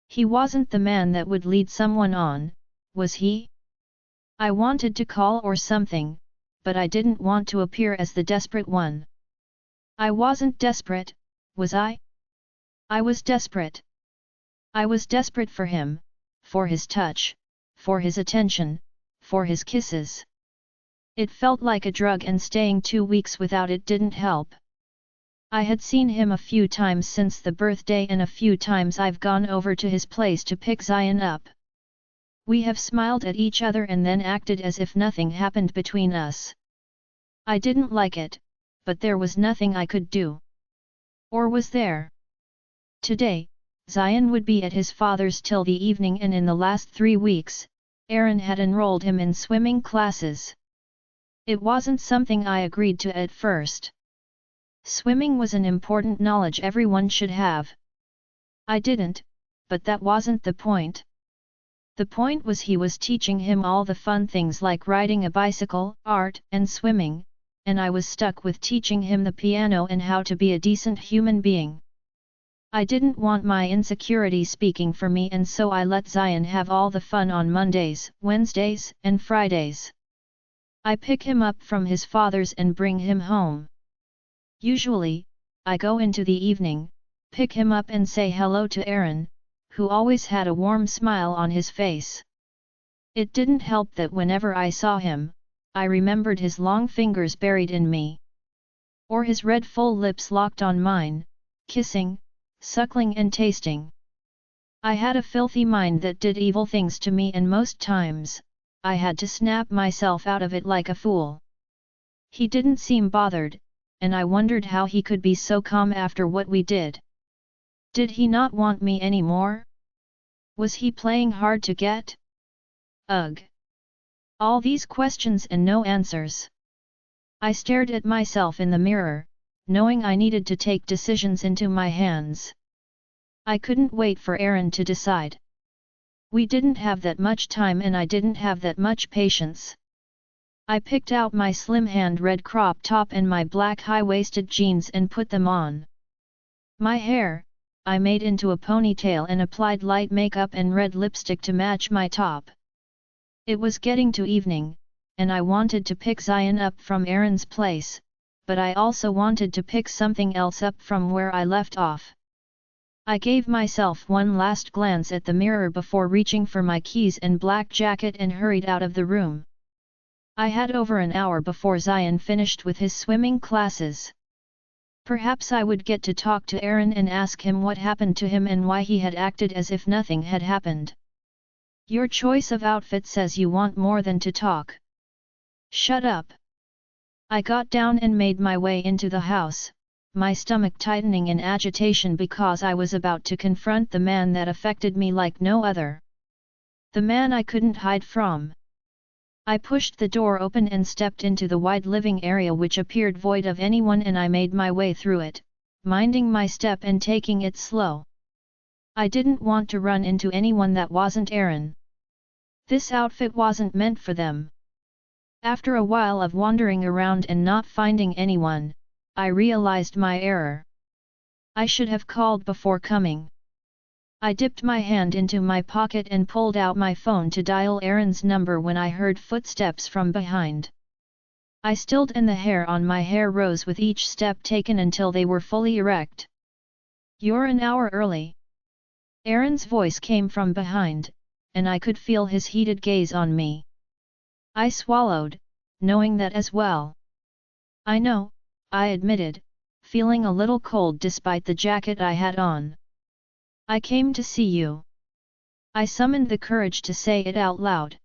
He wasn't the man that would lead someone on, was he? I wanted to call or something, but I didn't want to appear as the desperate one. I wasn't desperate, was I? I was desperate. I was desperate for him, for his touch, for his attention, for his kisses. It felt like a drug, and staying 2 weeks without it didn't help. I had seen him a few times since the birthday, and a few times I've gone over to his place to pick Zion up. We have smiled at each other and then acted as if nothing happened between us. I didn't like it, but there was nothing I could do. Or was there? Today, Zion would be at his father's till the evening, and in the last 3 weeks, Aaron had enrolled him in swimming classes. It wasn't something I agreed to at first. Swimming was an important knowledge everyone should have. I didn't, but that wasn't the point. The point was he was teaching him all the fun things like riding a bicycle, art, and swimming, and I was stuck with teaching him the piano and how to be a decent human being. I didn't want my insecurity speaking for me, and so I let Zion have all the fun on Mondays, Wednesdays, and Fridays. I pick him up from his father's and bring him home. Usually, I go into the evening, pick him up and say hello to Aaron, who always had a warm smile on his face. It didn't help that whenever I saw him, I remembered his long fingers buried in me. Or his red full lips locked on mine, kissing, suckling and tasting. I had a filthy mind that did evil things to me, and most times, I had to snap myself out of it like a fool. He didn't seem bothered, and I wondered how he could be so calm after what we did. Did he not want me anymore? Was he playing hard to get? Ugh! All these questions and no answers. I stared at myself in the mirror, knowing I needed to take decisions into my hands. I couldn't wait for Aaron to decide. We didn't have that much time, and I didn't have that much patience. I picked out my slim hand red crop top and my black high-waisted jeans and put them on. My hair, I made into a ponytail and applied light makeup and red lipstick to match my top. It was getting to evening, and I wanted to pick Zion up from Aaron's place, but I also wanted to pick something else up from where I left off. I gave myself one last glance at the mirror before reaching for my keys and black jacket and hurried out of the room. I had over an hour before Zion finished with his swimming classes. Perhaps I would get to talk to Aaron and ask him what happened to him and why he had acted as if nothing had happened. Your choice of outfit says you want more than to talk. Shut up. I got down and made my way into the house, my stomach tightening in agitation because I was about to confront the man that affected me like no other. The man I couldn't hide from. I pushed the door open and stepped into the wide living area which appeared void of anyone, and I made my way through it, minding my step and taking it slow. I didn't want to run into anyone that wasn't Aaron. This outfit wasn't meant for them. After a while of wandering around and not finding anyone, I realized my error. I should have called before coming. I dipped my hand into my pocket and pulled out my phone to dial Aaron's number when I heard footsteps from behind. I stilled and the hair on my hair rose with each step taken until they were fully erect. You're an hour early. Aaron's voice came from behind, and I could feel his heated gaze on me. I swallowed, knowing that as well. I know, I admitted, feeling a little cold despite the jacket I had on. I came to see you. I summoned the courage to say it out loud.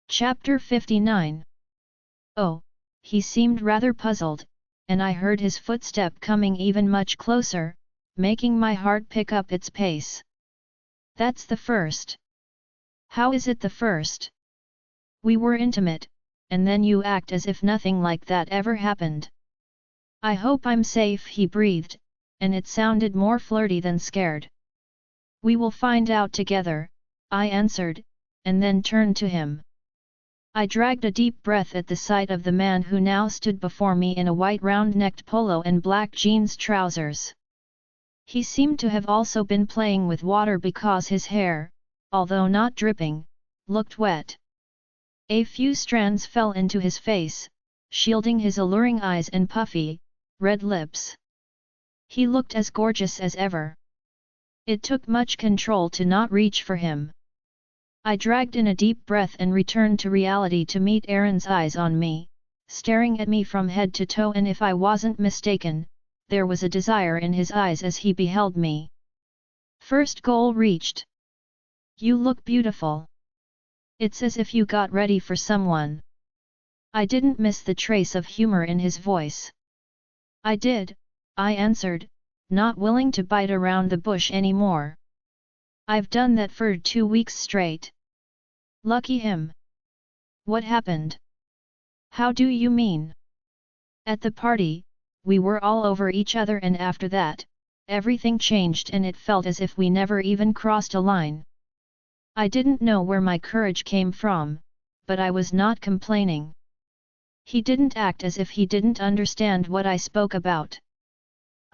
Chapter 59. Oh, he seemed rather puzzled, and I heard his footstep coming even much closer, making my heart pick up its pace. That's the first. How is it the first? We were intimate, and then you act as if nothing like that ever happened. I hope I'm safe, he breathed, and it sounded more flirty than scared. We will find out together, I answered, and then turned to him. I dragged a deep breath at the sight of the man who now stood before me in a white round-necked polo and black jeans trousers. He seemed to have also been playing with water because his hair, although not dripping, looked wet. A few strands fell into his face, shielding his alluring eyes and puffy, red lips. He looked as gorgeous as ever. It took much control to not reach for him. I dragged in a deep breath and returned to reality to meet Aaron's eyes on me, staring at me from head to toe, and if I wasn't mistaken, there was a desire in his eyes as he beheld me. First goal reached. You look beautiful. It's as if you got ready for someone. I didn't miss the trace of humor in his voice. I did, I answered, not willing to bite around the bush anymore. I've done that for 2 weeks straight. Lucky him. What happened? How do you mean? At the party, we were all over each other, and after that, everything changed and it felt as if we never even crossed a line. I didn't know where my courage came from, but I was not complaining. He didn't act as if he didn't understand what I spoke about.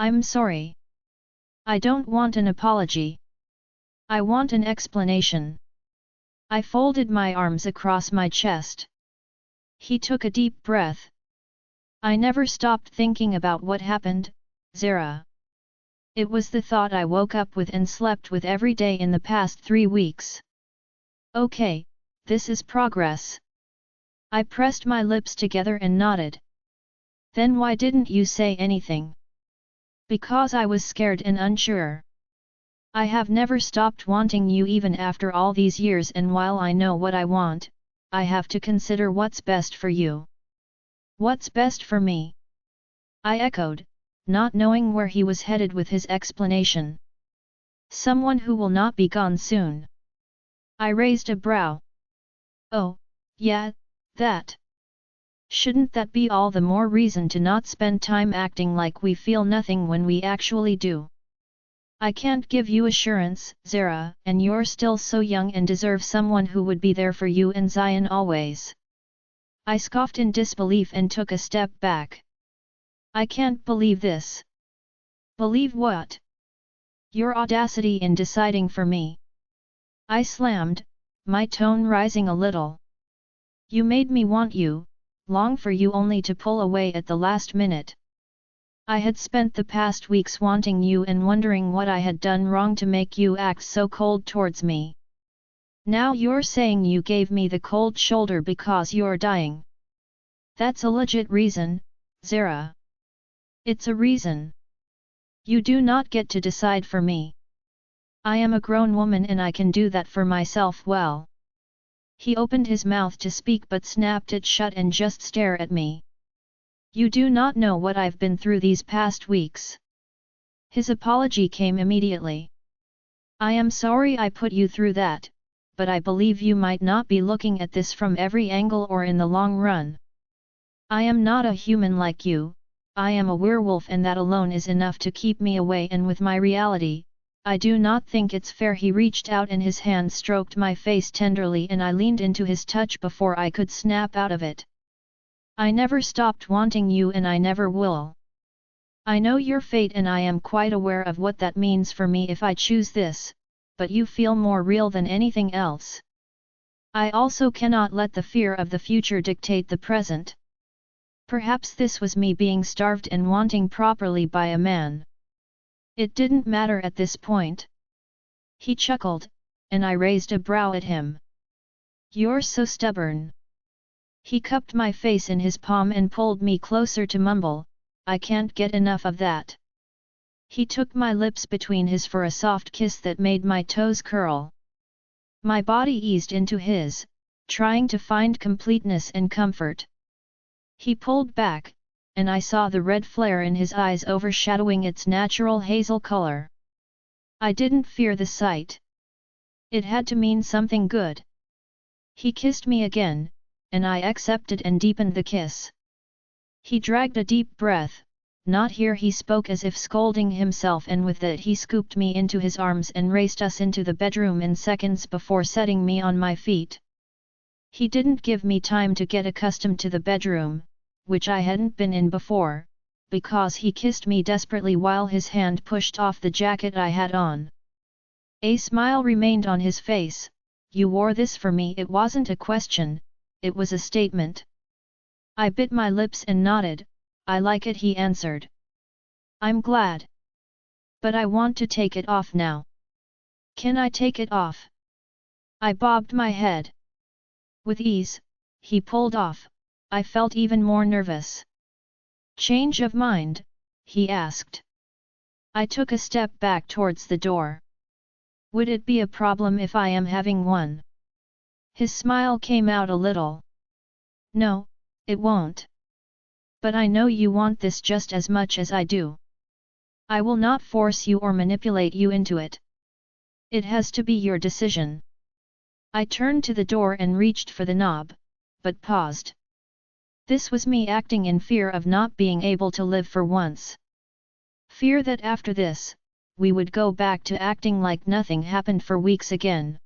I'm sorry. I don't want an apology. I want an explanation. I folded my arms across my chest. He took a deep breath. I never stopped thinking about what happened, Zara. It was the thought I woke up with and slept with every day in the past 3 weeks. Okay, this is progress. I pressed my lips together and nodded. Then why didn't you say anything? Because I was scared and unsure. I have never stopped wanting you even after all these years, and while I know what I want, I have to consider what's best for you. What's best for me? I echoed, not knowing where he was headed with his explanation. Someone who will not be gone soon. I raised a brow. Oh, yeah, that. Shouldn't that be all the more reason to not spend time acting like we feel nothing when we actually do? I can't give you assurance, Zara, and you're still so young and deserve someone who would be there for you and Zion always. I scoffed in disbelief and took a step back. I can't believe this. Believe what? Your audacity in deciding for me. I slammed, my tone rising a little. You made me want you, long for you only to pull away at the last minute. I had spent the past weeks wanting you and wondering what I had done wrong to make you act so cold towards me. Now you're saying you gave me the cold shoulder because you're dying. That's a legit reason, Zara. It's a reason. You do not get to decide for me. I am a grown woman and I can do that for myself well. He opened his mouth to speak but snapped it shut and just stared at me. You do not know what I've been through these past weeks. His apology came immediately. I am sorry I put you through that, but I believe you might not be looking at this from every angle or in the long run. I am not a human like you, I am a werewolf and that alone is enough to keep me away and with my reality. I do not think it's fair. He reached out and his hand stroked my face tenderly and I leaned into his touch before I could snap out of it. I never stopped wanting you and I never will. I know your fate and I am quite aware of what that means for me if I choose this, but you feel more real than anything else. I also cannot let the fear of the future dictate the present. Perhaps this was me being starved and wanting properly by a man. It didn't matter at this point. He chuckled, and I raised a brow at him. You're so stubborn. He cupped my face in his palm and pulled me closer to mumble, I can't get enough of that. He took my lips between his for a soft kiss that made my toes curl. My body eased into his, trying to find completeness and comfort. He pulled back, and I saw the red flare in his eyes overshadowing its natural hazel color. I didn't fear the sight. It had to mean something good. He kissed me again, and I accepted and deepened the kiss. He dragged a deep breath, not here. He spoke as if scolding himself, and with that he scooped me into his arms and raced us into the bedroom in seconds before setting me on my feet. He didn't give me time to get accustomed to the bedroom, which I hadn't been in before, because he kissed me desperately while his hand pushed off the jacket I had on. A smile remained on his face. You wore this for me. It wasn't a question, it was a statement. I bit my lips and nodded. I like it, he answered. I'm glad. But I want to take it off now. Can I take it off? I bobbed my head. With ease, he pulled off. I felt even more nervous. Change of mind? He asked. I took a step back towards the door. Would it be a problem if I am having one? His smile came out a little. No, it won't. But I know you want this just as much as I do. I will not force you or manipulate you into it. It has to be your decision. I turned to the door and reached for the knob, but paused. This was me acting in fear of not being able to live for once. Fear that after this, we would go back to acting like nothing happened for weeks again.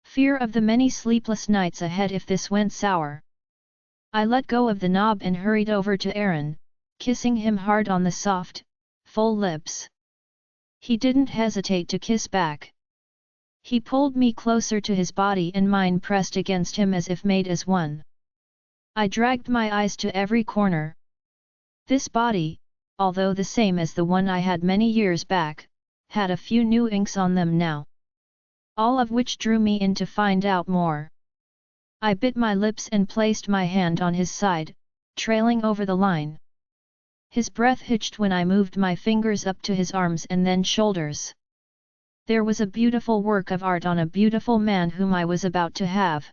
Fear of the many sleepless nights ahead if this went sour. I let go of the knob and hurried over to Aaron, kissing him hard on the soft, full lips. He didn't hesitate to kiss back. He pulled me closer to his body and mine pressed against him as if made as one. I dragged my eyes to every corner. This body, although the same as the one I had many years back, had a few new inks on them now. All of which drew me in to find out more. I bit my lips and placed my hand on his side, trailing over the line. His breath hitched when I moved my fingers up to his arms and then shoulders. There was a beautiful work of art on a beautiful man whom I was about to have.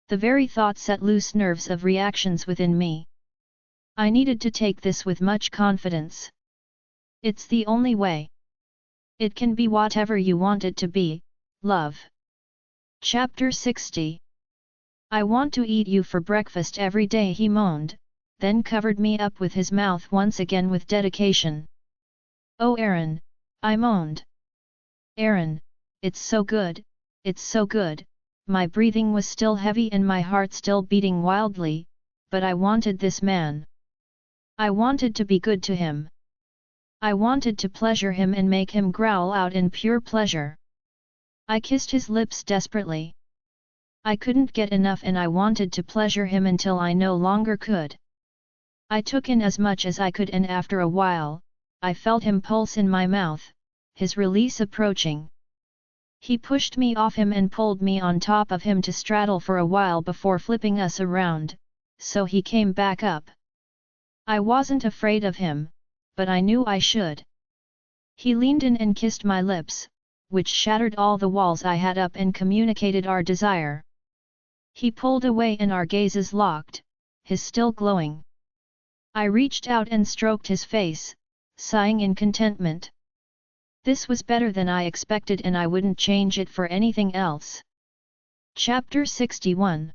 The very thought set loose nerves of reactions within me. I needed to take this with much confidence. It's the only way. It can be whatever you want it to be, love. Chapter 60. I want to eat you for breakfast every day, he moaned, then covered me up with his mouth once again with dedication. Oh Aaron, I moaned. Aaron, it's so good, my breathing was still heavy and my heart still beating wildly, but I wanted this man. I wanted to be good to him. I wanted to pleasure him and make him growl out in pure pleasure. I kissed his lips desperately. I couldn't get enough and I wanted to pleasure him until I no longer could. I took in as much as I could and after a while, I felt him pulse in my mouth, his release approaching. He pushed me off him and pulled me on top of him to straddle for a while before flipping us around, so he came back up. I wasn't afraid of him, but I knew I should. He leaned in and kissed my lips, which shattered all the walls I had up and communicated our desire. He pulled away and our gazes locked, his still glowing. I reached out and stroked his face, sighing in contentment. This was better than I expected and I wouldn't change it for anything else. Chapter 61.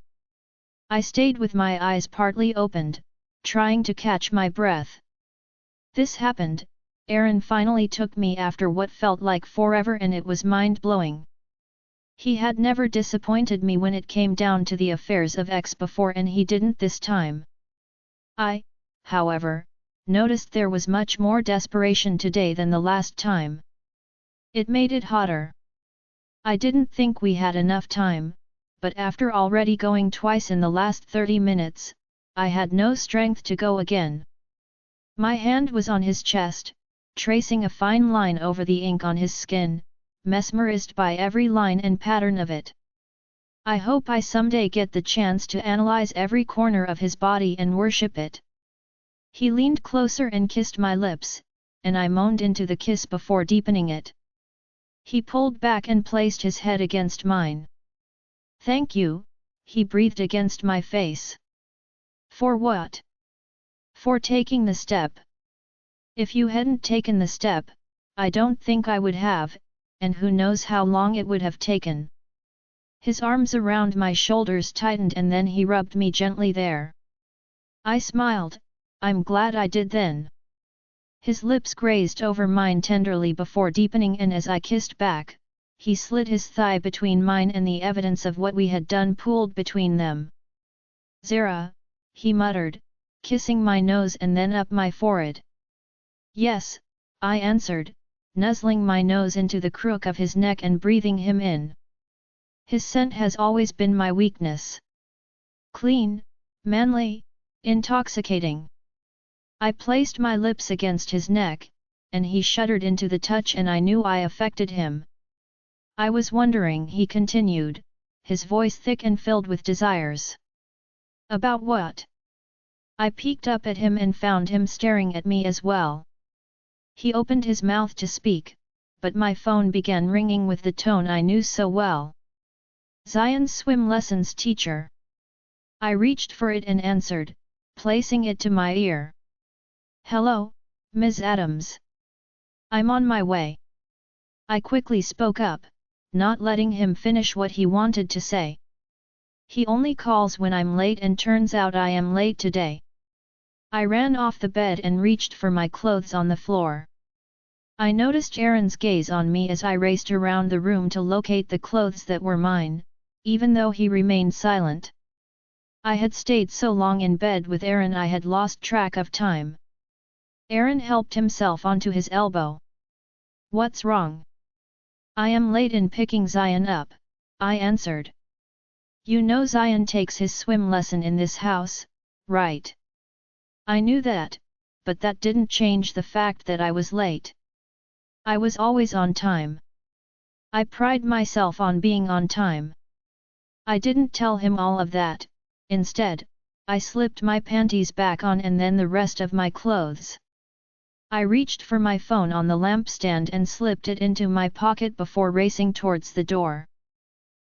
I stayed with my eyes partly opened, trying to catch my breath. This happened, Aaron finally took me after what felt like forever and it was mind-blowing. He had never disappointed me when it came down to the affairs of X before and he didn't this time. I, however, noticed there was much more desperation today than the last time. It made it hotter. I didn't think we had enough time, but after already going twice in the last 30 minutes, I had no strength to go again. My hand was on his chest, tracing a fine line over the ink on his skin, mesmerized by every line and pattern of it. I hope I someday get the chance to analyze every corner of his body and worship it. He leaned closer and kissed my lips, and I moaned into the kiss before deepening it. He pulled back and placed his head against mine. "Thank you," he breathed against my face. "For what?" "For taking the step. If you hadn't taken the step, I don't think I would have, and who knows how long it would have taken." His arms around my shoulders tightened and then he rubbed me gently there. I smiled, "I'm glad I did then." His lips grazed over mine tenderly before deepening and as I kissed back, he slid his thigh between mine and the evidence of what we had done pooled between them. "Zara," he muttered, kissing my nose and then up my forehead. "Yes," I answered, nuzzling my nose into the crook of his neck and breathing him in. His scent has always been my weakness. Clean, manly, intoxicating. I placed my lips against his neck, and he shuddered into the touch and I knew I affected him. "I was wondering," he continued, his voice thick and filled with desires. "About what?" I peeked up at him and found him staring at me as well. He opened his mouth to speak, but my phone began ringing with the tone I knew so well. "Zion's swim lessons teacher." I reached for it and answered, placing it to my ear. "Hello, Ms. Adams. I'm on my way." I quickly spoke up, not letting him finish what he wanted to say. "He only calls when I'm late and turns out I am late today." I ran off the bed and reached for my clothes on the floor. I noticed Aaron's gaze on me as I raced around the room to locate the clothes that were mine, even though he remained silent. I had stayed so long in bed with Aaron I had lost track of time. Aaron helped himself onto his elbow. "What's wrong?" "I am late in picking Zion up," I answered. "You know Zion takes his swim lesson in this house, right?" I knew that, but that didn't change the fact that I was late. I was always on time. I pride myself on being on time. I didn't tell him all of that, instead, I slipped my panties back on and then the rest of my clothes. I reached for my phone on the lampstand and slipped it into my pocket before racing towards the door.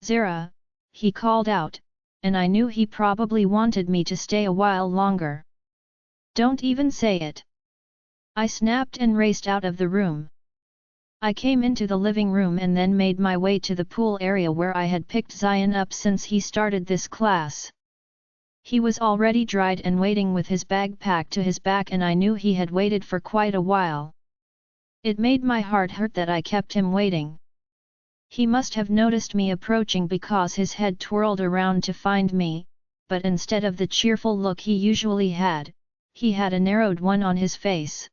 "Zara," he called out, and I knew he probably wanted me to stay a while longer. "Don't even say it." I snapped and raced out of the room. I came into the living room and then made my way to the pool area where I had picked Zion up since he started this class. He was already dried and waiting with his bag packed to his back and I knew he had waited for quite a while. It made my heart hurt that I kept him waiting. He must have noticed me approaching because his head twirled around to find me, but instead of the cheerful look he usually had, he had a narrowed one on his face.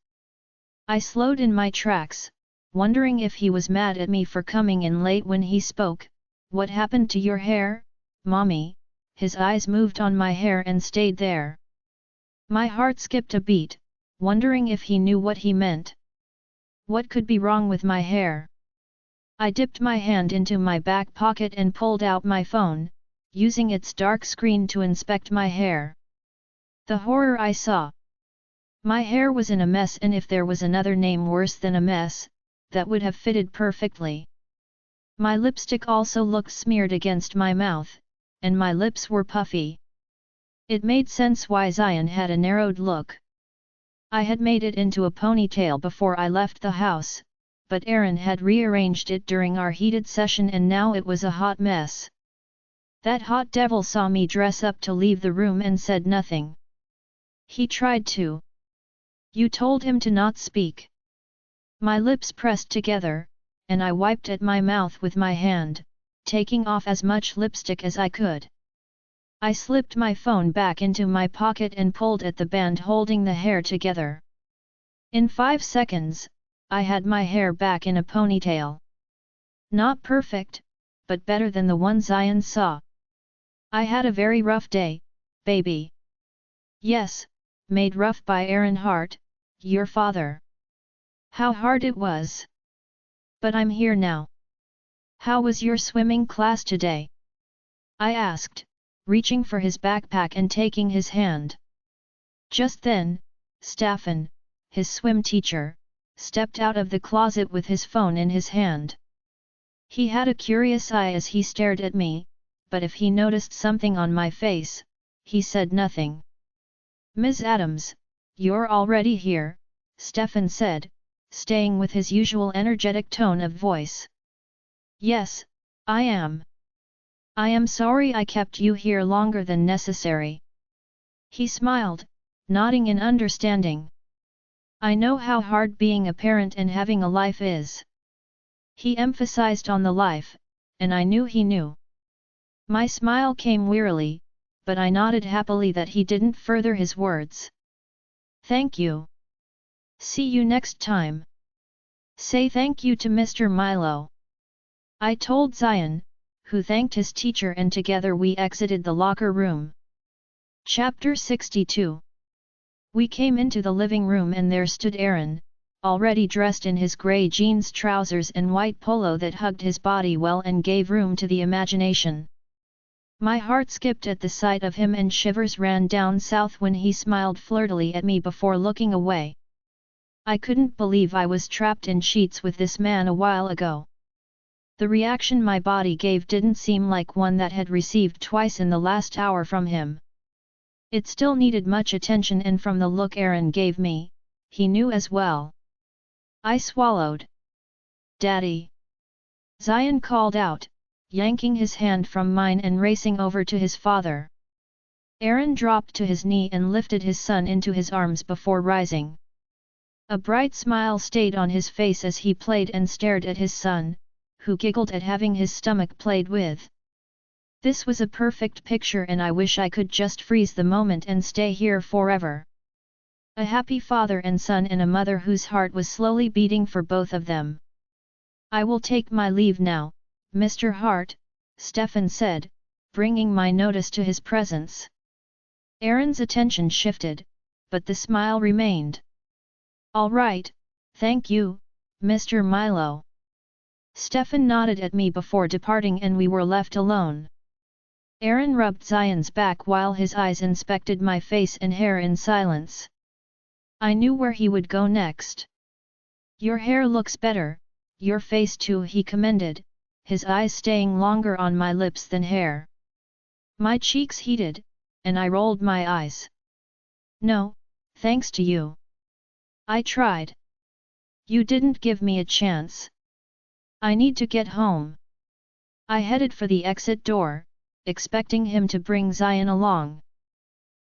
I slowed in my tracks, wondering if he was mad at me for coming in late when he spoke. "What happened to your hair, Mommy?" His eyes moved on my hair and stayed there. My heart skipped a beat, wondering if he knew what he meant. What could be wrong with my hair? I dipped my hand into my back pocket and pulled out my phone, using its dark screen to inspect my hair. The horror I saw! My hair was in a mess, and if there was another name worse than a mess, that would have fitted perfectly. My lipstick also looked smeared against my mouth, and my lips were puffy. It made sense why Zion had a narrowed look. I had made it into a ponytail before I left the house, but Aaron had rearranged it during our heated session and now it was a hot mess. That hot devil saw me dress up to leave the room and said nothing. He tried to. "You told him to not speak." My lips pressed together, and I wiped at my mouth with my hand, taking off as much lipstick as I could. I slipped my phone back into my pocket and pulled at the band holding the hair together. In 5 seconds, I had my hair back in a ponytail. Not perfect, but better than the one Zion saw. I had a very rough day, baby. Yes, made rough by Aaron Hart, your father. How hard it was. But I'm here now. How was your swimming class today? I asked, reaching for his backpack and taking his hand. Just then, Staffan, his swim teacher, stepped out of the closet with his phone in his hand. He had a curious eye as he stared at me, but if he noticed something on my face, he said nothing. "Ms. Adams, you're already here," Stefan said, staying with his usual energetic tone of voice. "Yes, I am. I am sorry I kept you here longer than necessary." He smiled, nodding in understanding. "I know how hard being a parent and having a life is." He emphasized on the life, and I knew he knew. My smile came wearily, but I nodded happily that he didn't further his words. "Thank you. See you next time. Say thank you to Mr. Milo," I told Zion, who thanked his teacher, and together we exited the locker room. Chapter 62. We came into the living room and there stood Aaron, already dressed in his grey jeans trousers and white polo that hugged his body well and gave room to the imagination. My heart skipped at the sight of him and shivers ran down south when he smiled flirtily at me before looking away. I couldn't believe I was trapped in sheets with this man a while ago. The reaction my body gave didn't seem like one that had received twice in the last hour from him. It still needed much attention, and from the look Aaron gave me, he knew as well. I swallowed. "Daddy!" Zion called out, yanking his hand from mine and racing over to his father. Aaron dropped to his knee and lifted his son into his arms before rising. A bright smile stayed on his face as he played and stared at his son, who giggled at having his stomach played with. This was a perfect picture, and I wish I could just freeze the moment and stay here forever. A happy father and son, and a mother whose heart was slowly beating for both of them. "I will take my leave now, Mr. Hart," Stefan said, bringing my notice to his presence. Aaron's attention shifted, but the smile remained. "All right, thank you, Mr. Milo." Stefan nodded at me before departing and we were left alone. Aaron rubbed Zion's back while his eyes inspected my face and hair in silence. I knew where he would go next. "Your hair looks better, your face too," he commended, his eyes staying longer on my lips than hair. My cheeks heated, and I rolled my eyes. "No, thanks to you. I tried. You didn't give me a chance. I need to get home." I headed for the exit door, expecting him to bring Zion along.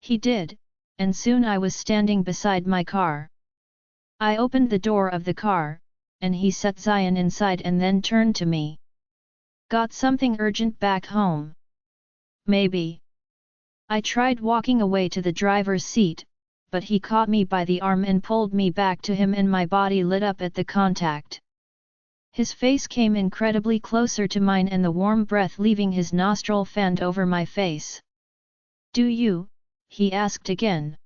He did, and soon I was standing beside my car. I opened the door of the car, and he set Zion inside and then turned to me. Got something urgent back home? Maybe. I tried walking away to the driver's seat, but he caught me by the arm and pulled me back to him and my body lit up at the contact. His face came incredibly closer to mine and the warm breath leaving his nostril fanned over my face. Do you? He asked again.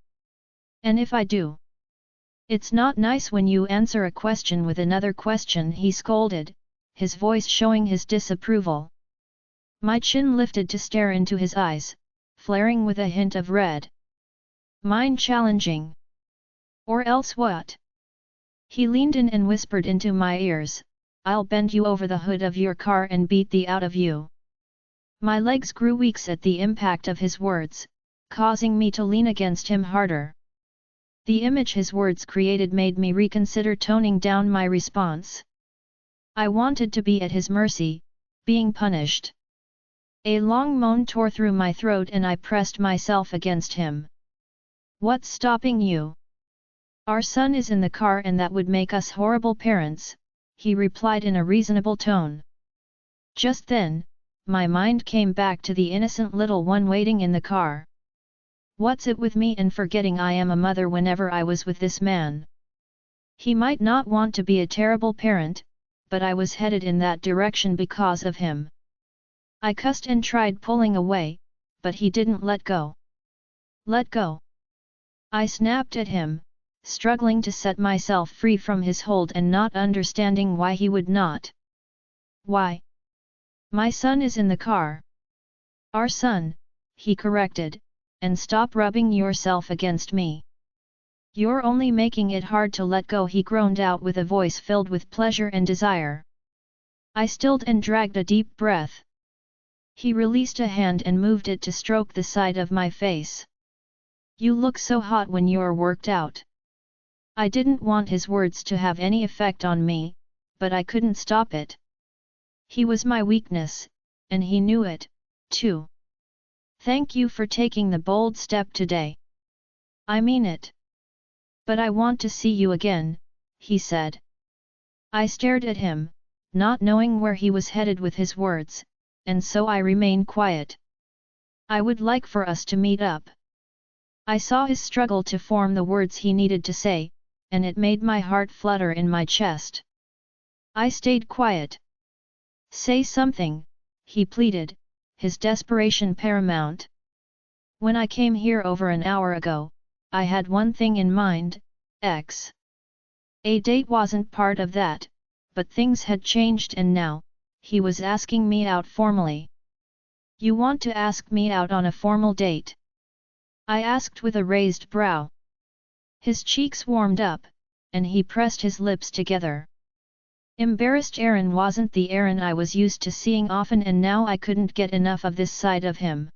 And if I do? It's not nice when you answer a question with another question, he scolded, his voice showing his disapproval. My chin lifted to stare into his eyes, flaring with a hint of red. Mine challenging. Or else what? He leaned in and whispered into my ears, I'll bend you over the hood of your car and beat the out of you. My legs grew weak at the impact of his words, causing me to lean against him harder. The image his words created made me reconsider toning down my response. I wanted to be at his mercy, being punished. A long moan tore through my throat and I pressed myself against him. What's stopping you? Our son is in the car and that would make us horrible parents, he replied in a reasonable tone. Just then, my mind came back to the innocent little one waiting in the car. What's it with me and forgetting I am a mother whenever I was with this man? He might not want to be a terrible parent, but I was headed in that direction because of him. I cussed and tried pulling away, but he didn't let go. Let go! I snapped at him, struggling to set myself free from his hold and not understanding why he would not. Why? My son is in the car. Our son, he corrected, and stop rubbing yourself against me. You're only making it hard to let go, he groaned out with a voice filled with pleasure and desire. I stilled and dragged a deep breath. He released a hand and moved it to stroke the side of my face. You look so hot when you're worked out. I didn't want his words to have any effect on me, but I couldn't stop it. He was my weakness, and he knew it, too. Thank you for taking the bold step today. I mean it. But I want to see you again, he said. I stared at him, not knowing where he was headed with his words, and so I remained quiet. I would like for us to meet up. I saw his struggle to form the words he needed to say, and it made my heart flutter in my chest. I stayed quiet. Say something, he pleaded, his desperation paramount. When I came here over an hour ago, I had one thing in mind, X. A date wasn't part of that, but things had changed and now, he was asking me out formally. You want to ask me out on a formal date? I asked with a raised brow. His cheeks warmed up, and he pressed his lips together. Embarrassed Aaron wasn't the Aaron I was used to seeing often and now I couldn't get enough of this side of him.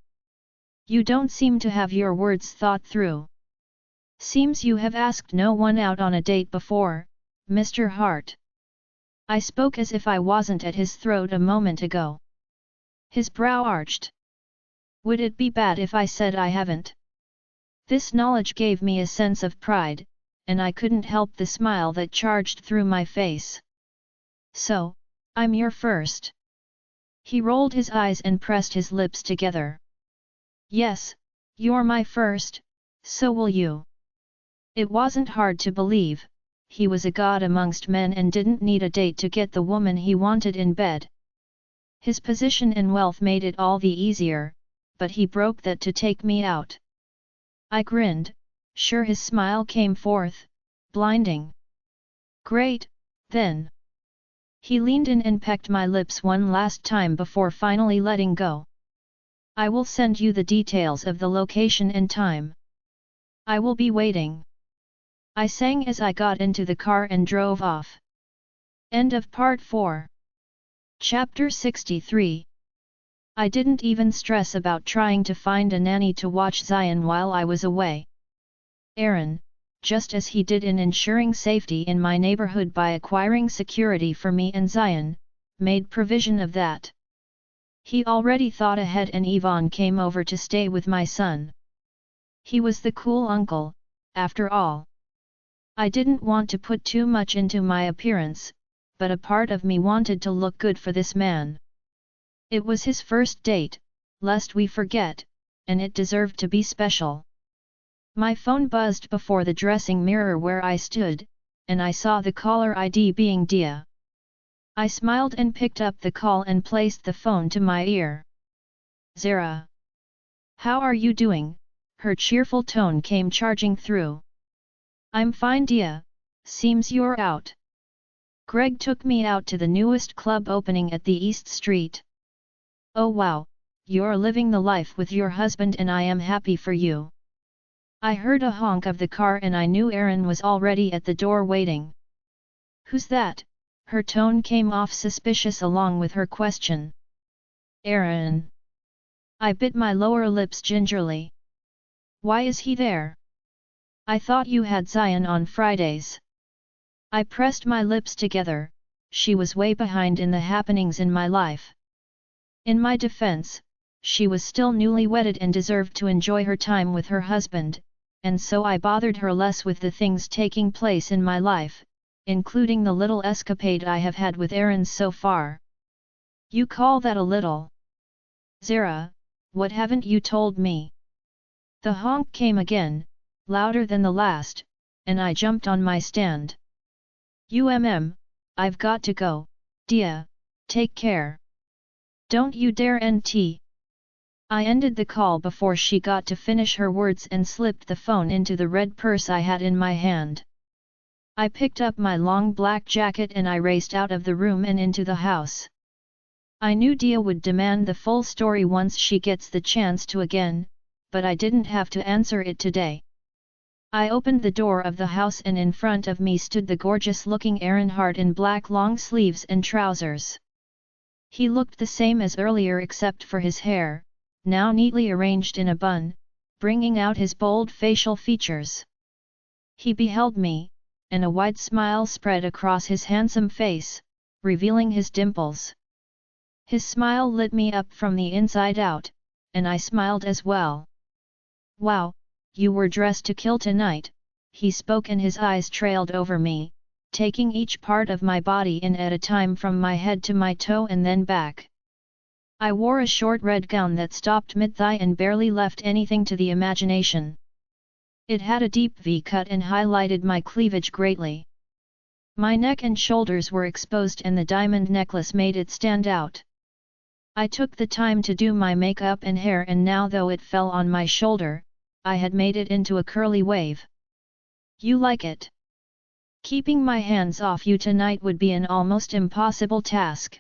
You don't seem to have your words thought through. Seems you have asked no one out on a date before, Mr. Hart. I spoke as if I wasn't at his throat a moment ago. His brow arched. Would it be bad if I said I haven't? This knowledge gave me a sense of pride, and I couldn't help the smile that charged through my face. So, I'm your first. He rolled his eyes and pressed his lips together. Yes, you're my first, so will you. It wasn't hard to believe, he was a god amongst men and didn't need a date to get the woman he wanted in bed. His position and wealth made it all the easier, but he broke that to take me out. I grinned, sure his smile came forth, blinding. Great, then. He leaned in and pecked my lips one last time before finally letting go. I will send you the details of the location and time. I will be waiting. I sang as I got into the car and drove off. End of Part 4. Chapter 63. I didn't even stress about trying to find a nanny to watch Zion while I was away. Aaron, just as he did in ensuring safety in my neighborhood by acquiring security for me and Zion, made provision of that. He already thought ahead and Yvonne came over to stay with my son. He was the cool uncle, after all. I didn't want to put too much into my appearance, but a part of me wanted to look good for this man. It was his first date, lest we forget, and it deserved to be special. My phone buzzed before the dressing mirror where I stood, and I saw the caller ID being Dia. I smiled and picked up the call and placed the phone to my ear. Zara. How are you doing? Her cheerful tone came charging through. I'm fine, Dia. Seems you're out. Greg took me out to the newest club opening at the East Street. Oh wow, you're living the life with your husband and I am happy for you. I heard a honk of the car and I knew Aaron was already at the door waiting. Who's that? Her tone came off suspicious along with her question. Aaron. I bit my lower lips gingerly. Why is he there? I thought you had Zion on Fridays. I pressed my lips together, she was way behind in the happenings in my life. In my defense, she was still newly wedded and deserved to enjoy her time with her husband, and so I bothered her less with the things taking place in my life, including the little escapade I have had with Aaron so far. You call that a little? Zara, what haven't you told me? The honk came again, louder than the last, and I jumped on my stand. I've got to go, Dia, take care. Don't you dare NT. I ended the call before she got to finish her words and slipped the phone into the red purse I had in my hand. I picked up my long black jacket and I raced out of the room and into the house. I knew Dia would demand the full story once she gets the chance to again, but I didn't have to answer it today. I opened the door of the house and in front of me stood the gorgeous-looking Aaron Hart in black long sleeves and trousers. He looked the same as earlier except for his hair, now neatly arranged in a bun, bringing out his bold facial features. He beheld me, and a wide smile spread across his handsome face, revealing his dimples. His smile lit me up from the inside out, and I smiled as well. Wow, you were dressed to kill tonight, he spoke and his eyes trailed over me, taking each part of my body in at a time from my head to my toe and then back. I wore a short red gown that stopped mid-thigh and barely left anything to the imagination. It had a deep V-cut and highlighted my cleavage greatly. My neck and shoulders were exposed and the diamond necklace made it stand out. I took the time to do my makeup and hair and now though it fell on my shoulder, I had made it into a curly wave. You like it? Keeping my hands off you tonight would be an almost impossible task.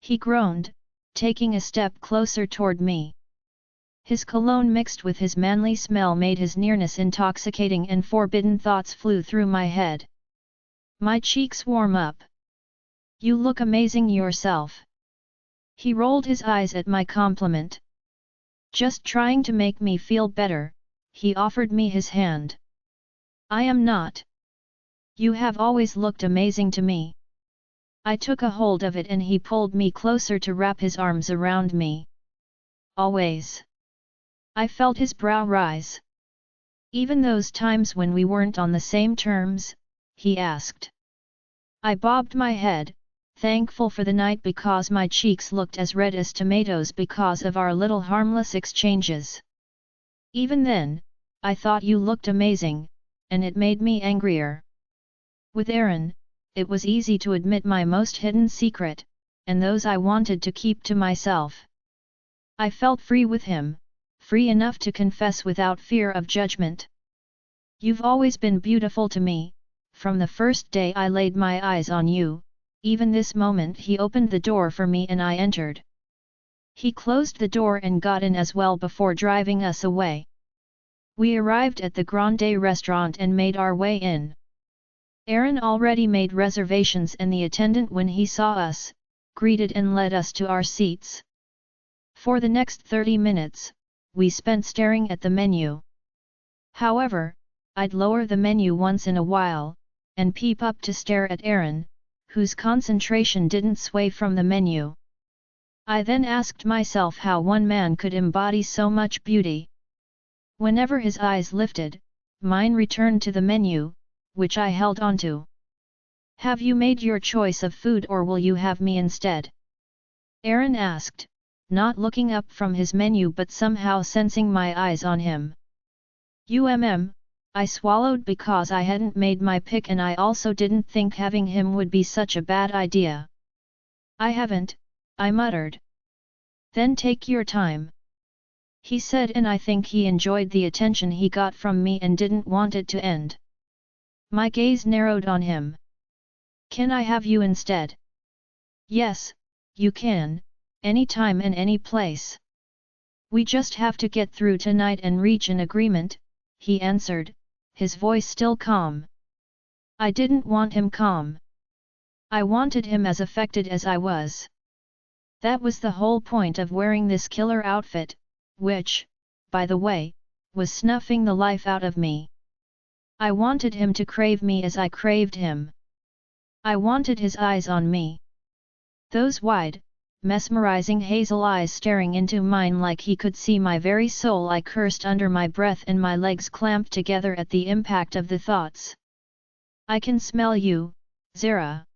He groaned, taking a step closer toward me. His cologne mixed with his manly smell made his nearness intoxicating and forbidden thoughts flew through my head. My cheeks warm up. You look amazing yourself. He rolled his eyes at my compliment. Just trying to make me feel better, he offered me his hand. I am not. You have always looked amazing to me. I took a hold of it and he pulled me closer to wrap his arms around me. Always. I felt his brow rise. Even those times when we weren't on the same terms? He asked. I bobbed my head, thankful for the night because my cheeks looked as red as tomatoes because of our little harmless exchanges. Even then, I thought you looked amazing, and it made me angrier. With Aaron, it was easy to admit my most hidden secret, and those I wanted to keep to myself. I felt free with him, free enough to confess without fear of judgment. You've always been beautiful to me, from the first day I laid my eyes on you. Even this moment he opened the door for me and I entered. He closed the door and got in as well before driving us away. We arrived at the Grande restaurant and made our way in. Aaron already made reservations and the attendant when he saw us, greeted and led us to our seats. For the next 30 minutes, we spent staring at the menu. However, I'd lower the menu once in a while, and peep up to stare at Aaron, whose concentration didn't sway from the menu. I then asked myself how one man could embody so much beauty. Whenever his eyes lifted, mine returned to the menu, which I held onto. Have you made your choice of food or will you have me instead? Aaron asked, not looking up from his menu but somehow sensing my eyes on him. I swallowed because I hadn't made my pick and I also didn't think having him would be such a bad idea. I haven't, I muttered. Then take your time, he said, and I think he enjoyed the attention he got from me and didn't want it to end. My gaze narrowed on him. Can I have you instead? Yes, you can, anytime and any place. We just have to get through tonight and reach an agreement, he answered, his voice still calm. I didn't want him calm. I wanted him as affected as I was. That was the whole point of wearing this killer outfit, which, by the way, was snuffing the life out of me. I wanted him to crave me as I craved him. I wanted his eyes on me. Those wide, mesmerizing hazel eyes staring into mine like he could see my very soul. I cursed under my breath and my legs clamped together at the impact of the thoughts. I can smell you, Zara.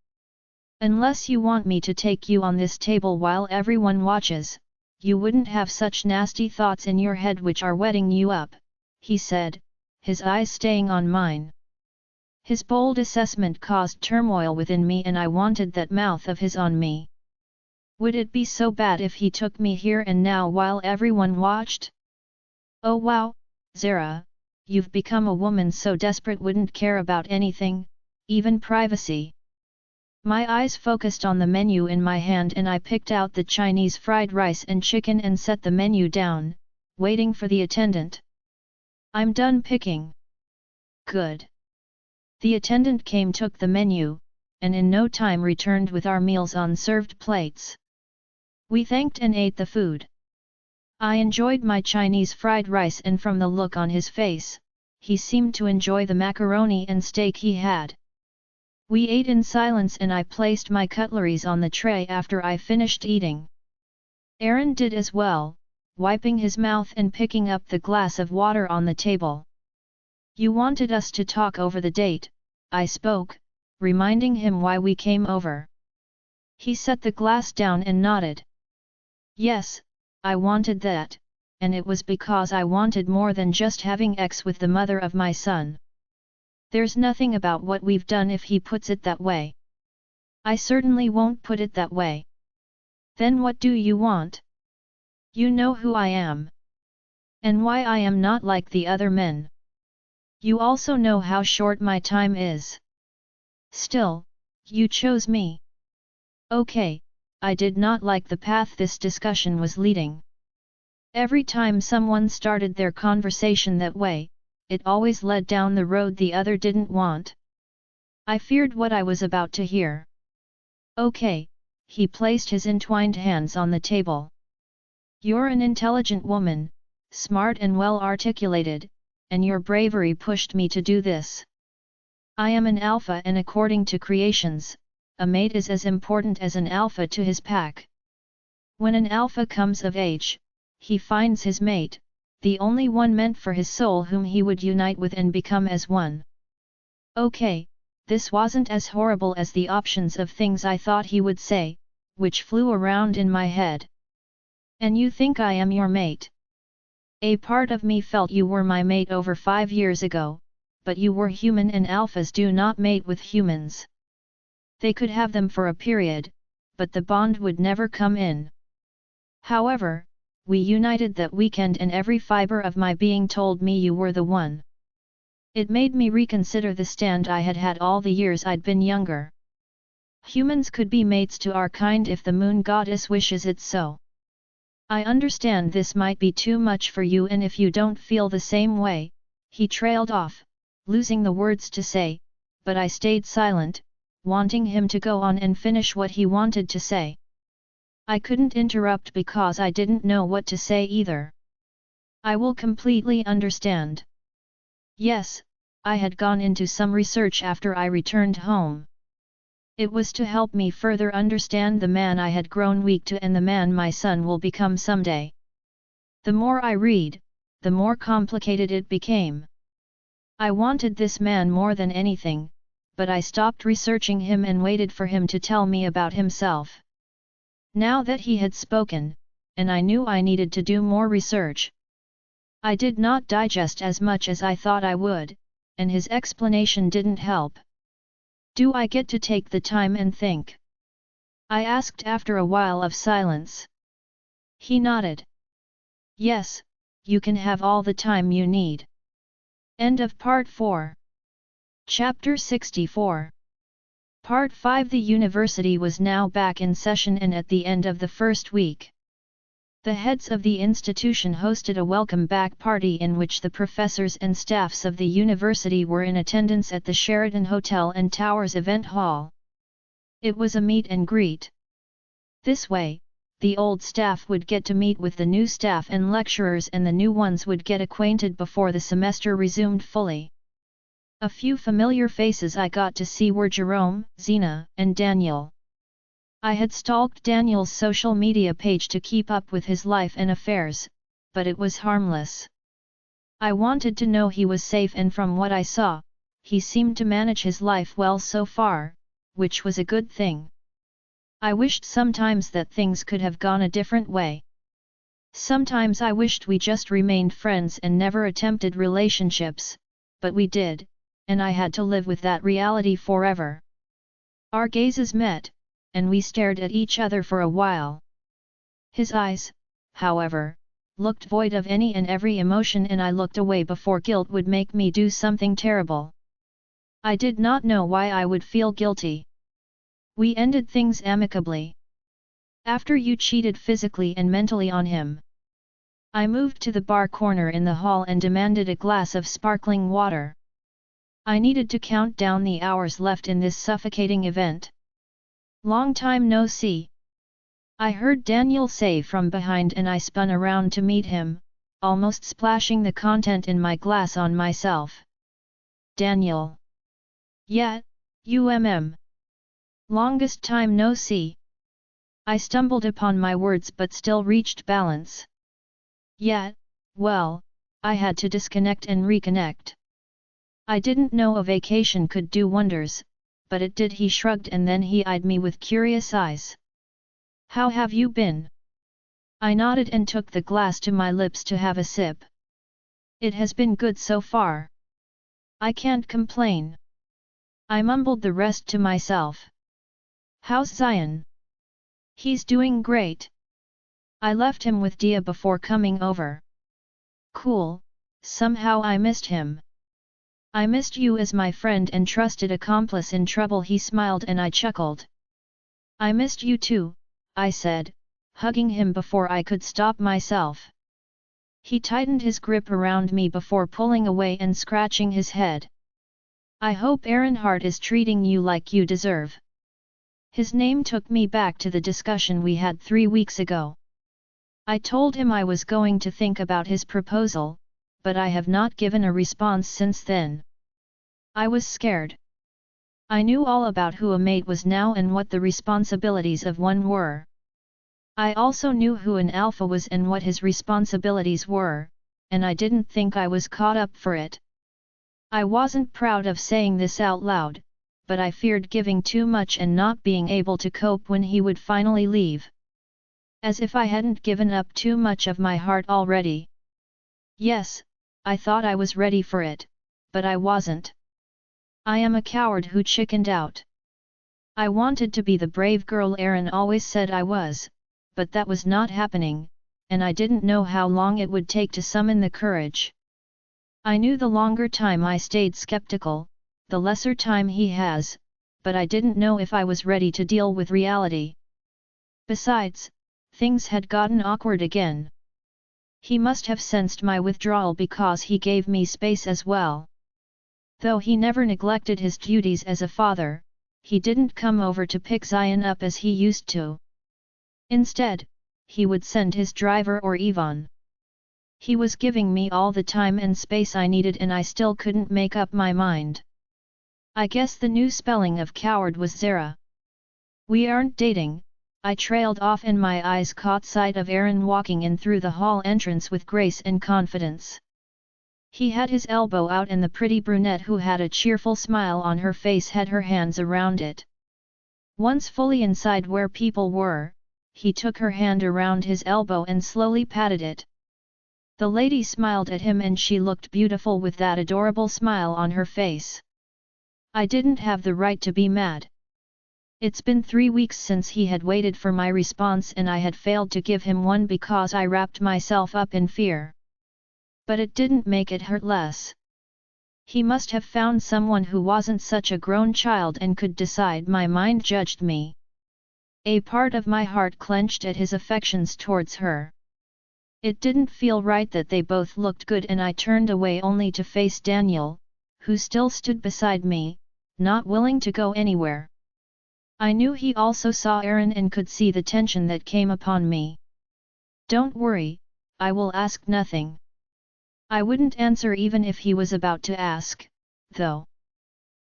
Unless you want me to take you on this table while everyone watches, you wouldn't have such nasty thoughts in your head which are wetting you up, he said, his eyes staying on mine. His bold assessment caused turmoil within me and I wanted that mouth of his on me. Would it be so bad if he took me here and now while everyone watched? Oh wow, Zara, you've become a woman so desperate wouldn't care about anything, even privacy. My eyes focused on the menu in my hand and I picked out the Chinese fried rice and chicken and set the menu down, waiting for the attendant. I'm done picking. Good. The attendant came, took the menu, and in no time returned with our meals on served plates. We thanked and ate the food. I enjoyed my Chinese fried rice and from the look on his face, he seemed to enjoy the macaroni and steak he had. We ate in silence and I placed my cutleries on the tray after I finished eating. Aaron did as well, wiping his mouth and picking up the glass of water on the table. You wanted us to talk over the date, I spoke, reminding him why we came over. He set the glass down and nodded. Yes, I wanted that, and it was because I wanted more than just having sex with the mother of my son. There's nothing about what we've done if he puts it that way. I certainly won't put it that way. Then what do you want? You know who I am. And why I am not like the other men. You also know how short my time is. Still, you chose me. Okay, I did not like the path this discussion was leading. Every time someone started their conversation that way, it always led down the road the other didn't want. I feared what I was about to hear. Okay, he placed his entwined hands on the table. You're an intelligent woman, smart and well articulated, and your bravery pushed me to do this. I am an alpha and according to creations, a mate is as important as an alpha to his pack. When an alpha comes of age, he finds his mate, the only one meant for his soul whom he would unite with and become as one. Okay, this wasn't as horrible as the options of things I thought he would say, which flew around in my head. And you think I am your mate? A part of me felt you were my mate over 5 years ago, but you were human and alphas do not mate with humans. They could have them for a period, but the bond would never come in. However, we united that weekend and every fiber of my being told me you were the one. It made me reconsider the stand I had had all the years I'd been younger. Humans could be mates to our kind if the moon goddess wishes it so. I understand this might be too much for you and if you don't feel the same way, he trailed off, losing the words to say, but I stayed silent, wanting him to go on and finish what he wanted to say. I couldn't interrupt because I didn't know what to say either. I will completely understand. Yes, I had gone into some research after I returned home. It was to help me further understand the man I had grown weak to and the man my son will become someday. The more I read, the more complicated it became. I wanted this man more than anything, but I stopped researching him and waited for him to tell me about himself. Now that he had spoken, and I knew I needed to do more research. I did not digest as much as I thought I would, and his explanation didn't help. Do I get to take the time and think? I asked after a while of silence. He nodded. Yes, you can have all the time you need. End of Part 4. Chapter 64. Part 5. The university was now back in session, and at the end of the first week, the heads of the institution hosted a welcome back party in which the professors and staffs of the university were in attendance at the Sheraton Hotel and Towers event hall. It was a meet and greet. This way, the old staff would get to meet with the new staff and lecturers, and the new ones would get acquainted before the semester resumed fully. A few familiar faces I got to see were Jerome, Zena, and Daniel. I had stalked Daniel's social media page to keep up with his life and affairs, but it was harmless. I wanted to know he was safe, and from what I saw, he seemed to manage his life well so far, which was a good thing. I wished sometimes that things could have gone a different way. Sometimes I wished we just remained friends and never attempted relationships, but we did, and I had to live with that reality forever. Our gazes met, and we stared at each other for a while. His eyes, however, looked void of any and every emotion, and I looked away before guilt would make me do something terrible. I did not know why I would feel guilty. We ended things amicably. After you cheated physically and mentally on him. I moved to the bar corner in the hall and demanded a glass of sparkling water. I needed to count down the hours left in this suffocating event. Long time no see. I heard Daniel say from behind, and I spun around to meet him, almost splashing the content in my glass on myself. Daniel. Yeah, longest time no see. I stumbled upon my words but still reached balance. Yeah, well, I had to disconnect and reconnect. I didn't know a vacation could do wonders, but it did. He shrugged and then he eyed me with curious eyes. How have you been? I nodded and took the glass to my lips to have a sip. It has been good so far. I can't complain. I mumbled the rest to myself. How's Zion? He's doing great. I left him with Dia before coming over. Cool, somehow I missed him. I missed you as my friend and trusted accomplice in trouble. He smiled and I chuckled. I missed you too, I said, hugging him before I could stop myself. He tightened his grip around me before pulling away and scratching his head. I hope Earnhardt is treating you like you deserve. His name took me back to the discussion we had 3 weeks ago. I told him I was going to think about his proposal, but I have not given a response since then. I was scared. I knew all about who a mate was now and what the responsibilities of one were. I also knew who an alpha was and what his responsibilities were, and I didn't think I was caught up for it. I wasn't proud of saying this out loud, but I feared giving too much and not being able to cope when he would finally leave. As if I hadn't given up too much of my heart already. Yes, I thought I was ready for it, but I wasn't. I am a coward who chickened out. I wanted to be the brave girl Aaron always said I was, but that was not happening, and I didn't know how long it would take to summon the courage. I knew the longer time I stayed skeptical, the lesser time he has, but I didn't know if I was ready to deal with reality. Besides, things had gotten awkward again. He must have sensed my withdrawal because he gave me space as well. Though he never neglected his duties as a father, he didn't come over to pick Zion up as he used to. Instead, he would send his driver or Yvonne. He was giving me all the time and space I needed, and I still couldn't make up my mind. I guess the new spelling of coward was Zara. We aren't dating, I trailed off, and my eyes caught sight of Aaron walking in through the hall entrance with grace and confidence. He had his elbow out and the pretty brunette who had a cheerful smile on her face had her hands around it. Once fully inside where people were, he took her hand around his elbow and slowly patted it. The lady smiled at him and she looked beautiful with that adorable smile on her face. I didn't have the right to be mad. It's been 3 weeks since he had waited for my response and I had failed to give him one because I wrapped myself up in fear. But it didn't make it hurt less. He must have found someone who wasn't such a grown child and could decide my mind judged me. A part of my heart clenched at his affections towards her. It didn't feel right that they both looked good and I turned away only to face Daniel, who still stood beside me, not willing to go anywhere. I knew he also saw Aaron and could see the tension that came upon me. Don't worry, I will ask nothing. I wouldn't answer even if he was about to ask, though.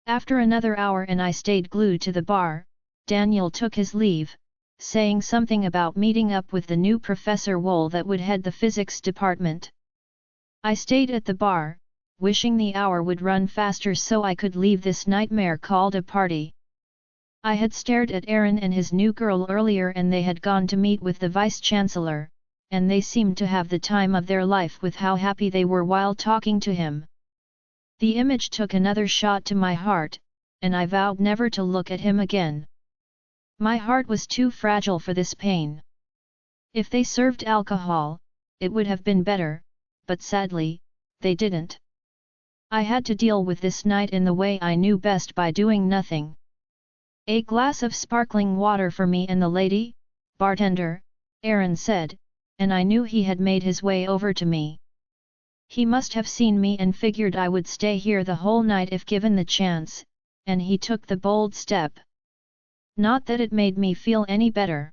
After another hour and I stayed glued to the bar, Daniel took his leave, saying something about meeting up with the new Professor Wool that would head the physics department. I stayed at the bar, wishing the hour would run faster so I could leave this nightmare called a party. I had stared at Aaron and his new girl earlier and they had gone to meet with the Vice-Chancellor, and they seemed to have the time of their life with how happy they were while talking to him. The image took another shot to my heart, and I vowed never to look at him again. My heart was too fragile for this pain. If they served alcohol, it would have been better, but sadly, they didn't. I had to deal with this night in the way I knew best by doing nothing. A glass of sparkling water for me and the lady, bartender, Aaron said, and I knew he had made his way over to me. He must have seen me and figured I would stay here the whole night if given the chance, and he took the bold step. Not that it made me feel any better.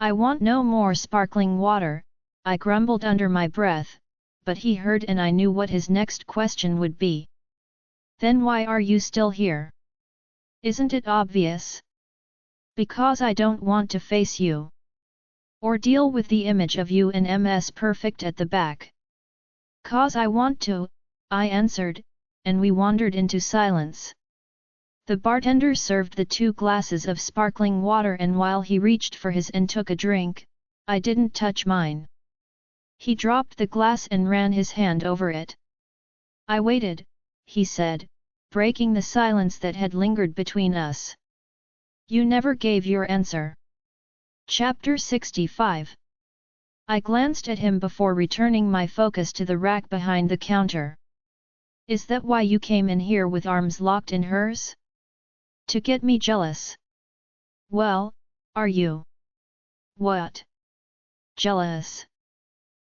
I want no more sparkling water, I grumbled under my breath, but he heard and I knew what his next question would be. Then why are you still here? Isn't it obvious? Because I don't want to face you. Or deal with the image of you and MS Perfect at the back. Cause I want to, I answered, and we wandered into silence. The bartender served the 2 glasses of sparkling water and while he reached for his and took a drink, I didn't touch mine. He dropped the glass and ran his hand over it. I waited, he said, breaking the silence that had lingered between us. You never gave your answer. Chapter 65. I glanced at him before returning my focus to the rack behind the counter. Is that why you came in here with arms locked in hers? To get me jealous? Well, are you? What? Jealous?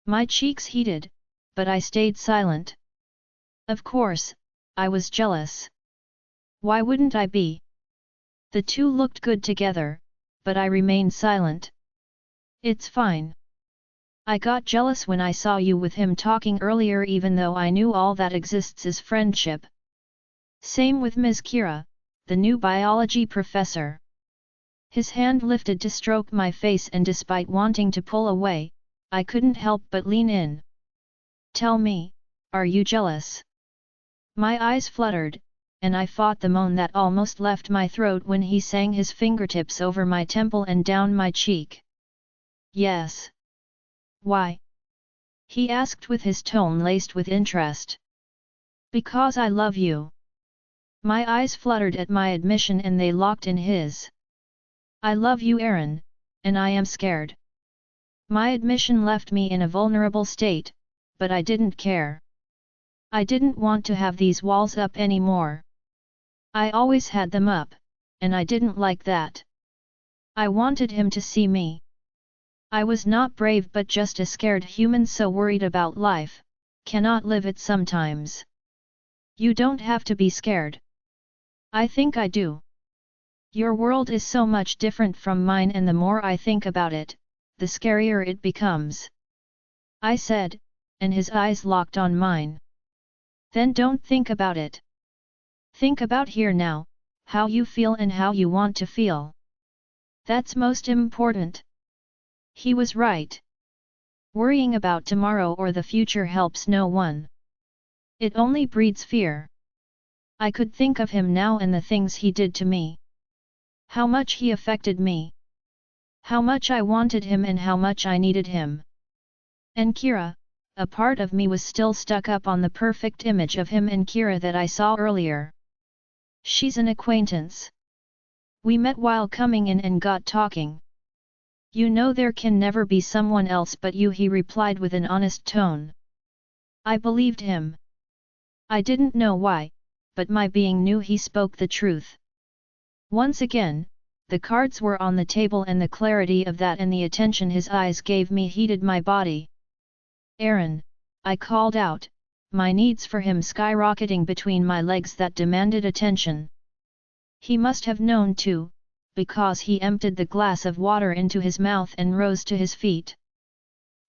My cheeks heated, but I stayed silent. Of course, I was jealous. Why wouldn't I be? The two looked good together, but I remained silent. It's fine. I got jealous when I saw you with him talking earlier even though I knew all that exists is friendship. Same with Ms. Kira, the new biology professor. His hand lifted to stroke my face and despite wanting to pull away, I couldn't help but lean in. Tell me, are you jealous? My eyes fluttered, and I fought the moan that almost left my throat when he sang his fingertips over my temple and down my cheek. Yes. Why? He asked with his tone laced with interest. Because I love you. My eyes fluttered at my admission and they locked in his. I love you, Aaron, and I am scared. My admission left me in a vulnerable state, but I didn't care. I didn't want to have these walls up anymore. I always had them up, and I didn't like that. I wanted him to see me. I was not brave but just a scared human so worried about life, cannot live it sometimes. You don't have to be scared. I think I do. Your world is so much different from mine and the more I think about it, the scarier it becomes. I said, and his eyes locked on mine. Then don't think about it. Think about here now, how you feel and how you want to feel. That's most important. He was right. Worrying about tomorrow or the future helps no one. It only breeds fear. I could think of him now and the things he did to me. How much he affected me. How much I wanted him and how much I needed him. And Kira, a part of me was still stuck up on the perfect image of him and Kira that I saw earlier. She's an acquaintance. We met while coming in and got talking. You know there can never be someone else but you, he replied with an honest tone. I believed him. I didn't know why, but my being knew he spoke the truth. Once again, the cards were on the table and the clarity of that and the attention his eyes gave me heated my body. Aaron, I called out, my needs for him skyrocketing between my legs that demanded attention. He must have known too, because he emptied the glass of water into his mouth and rose to his feet.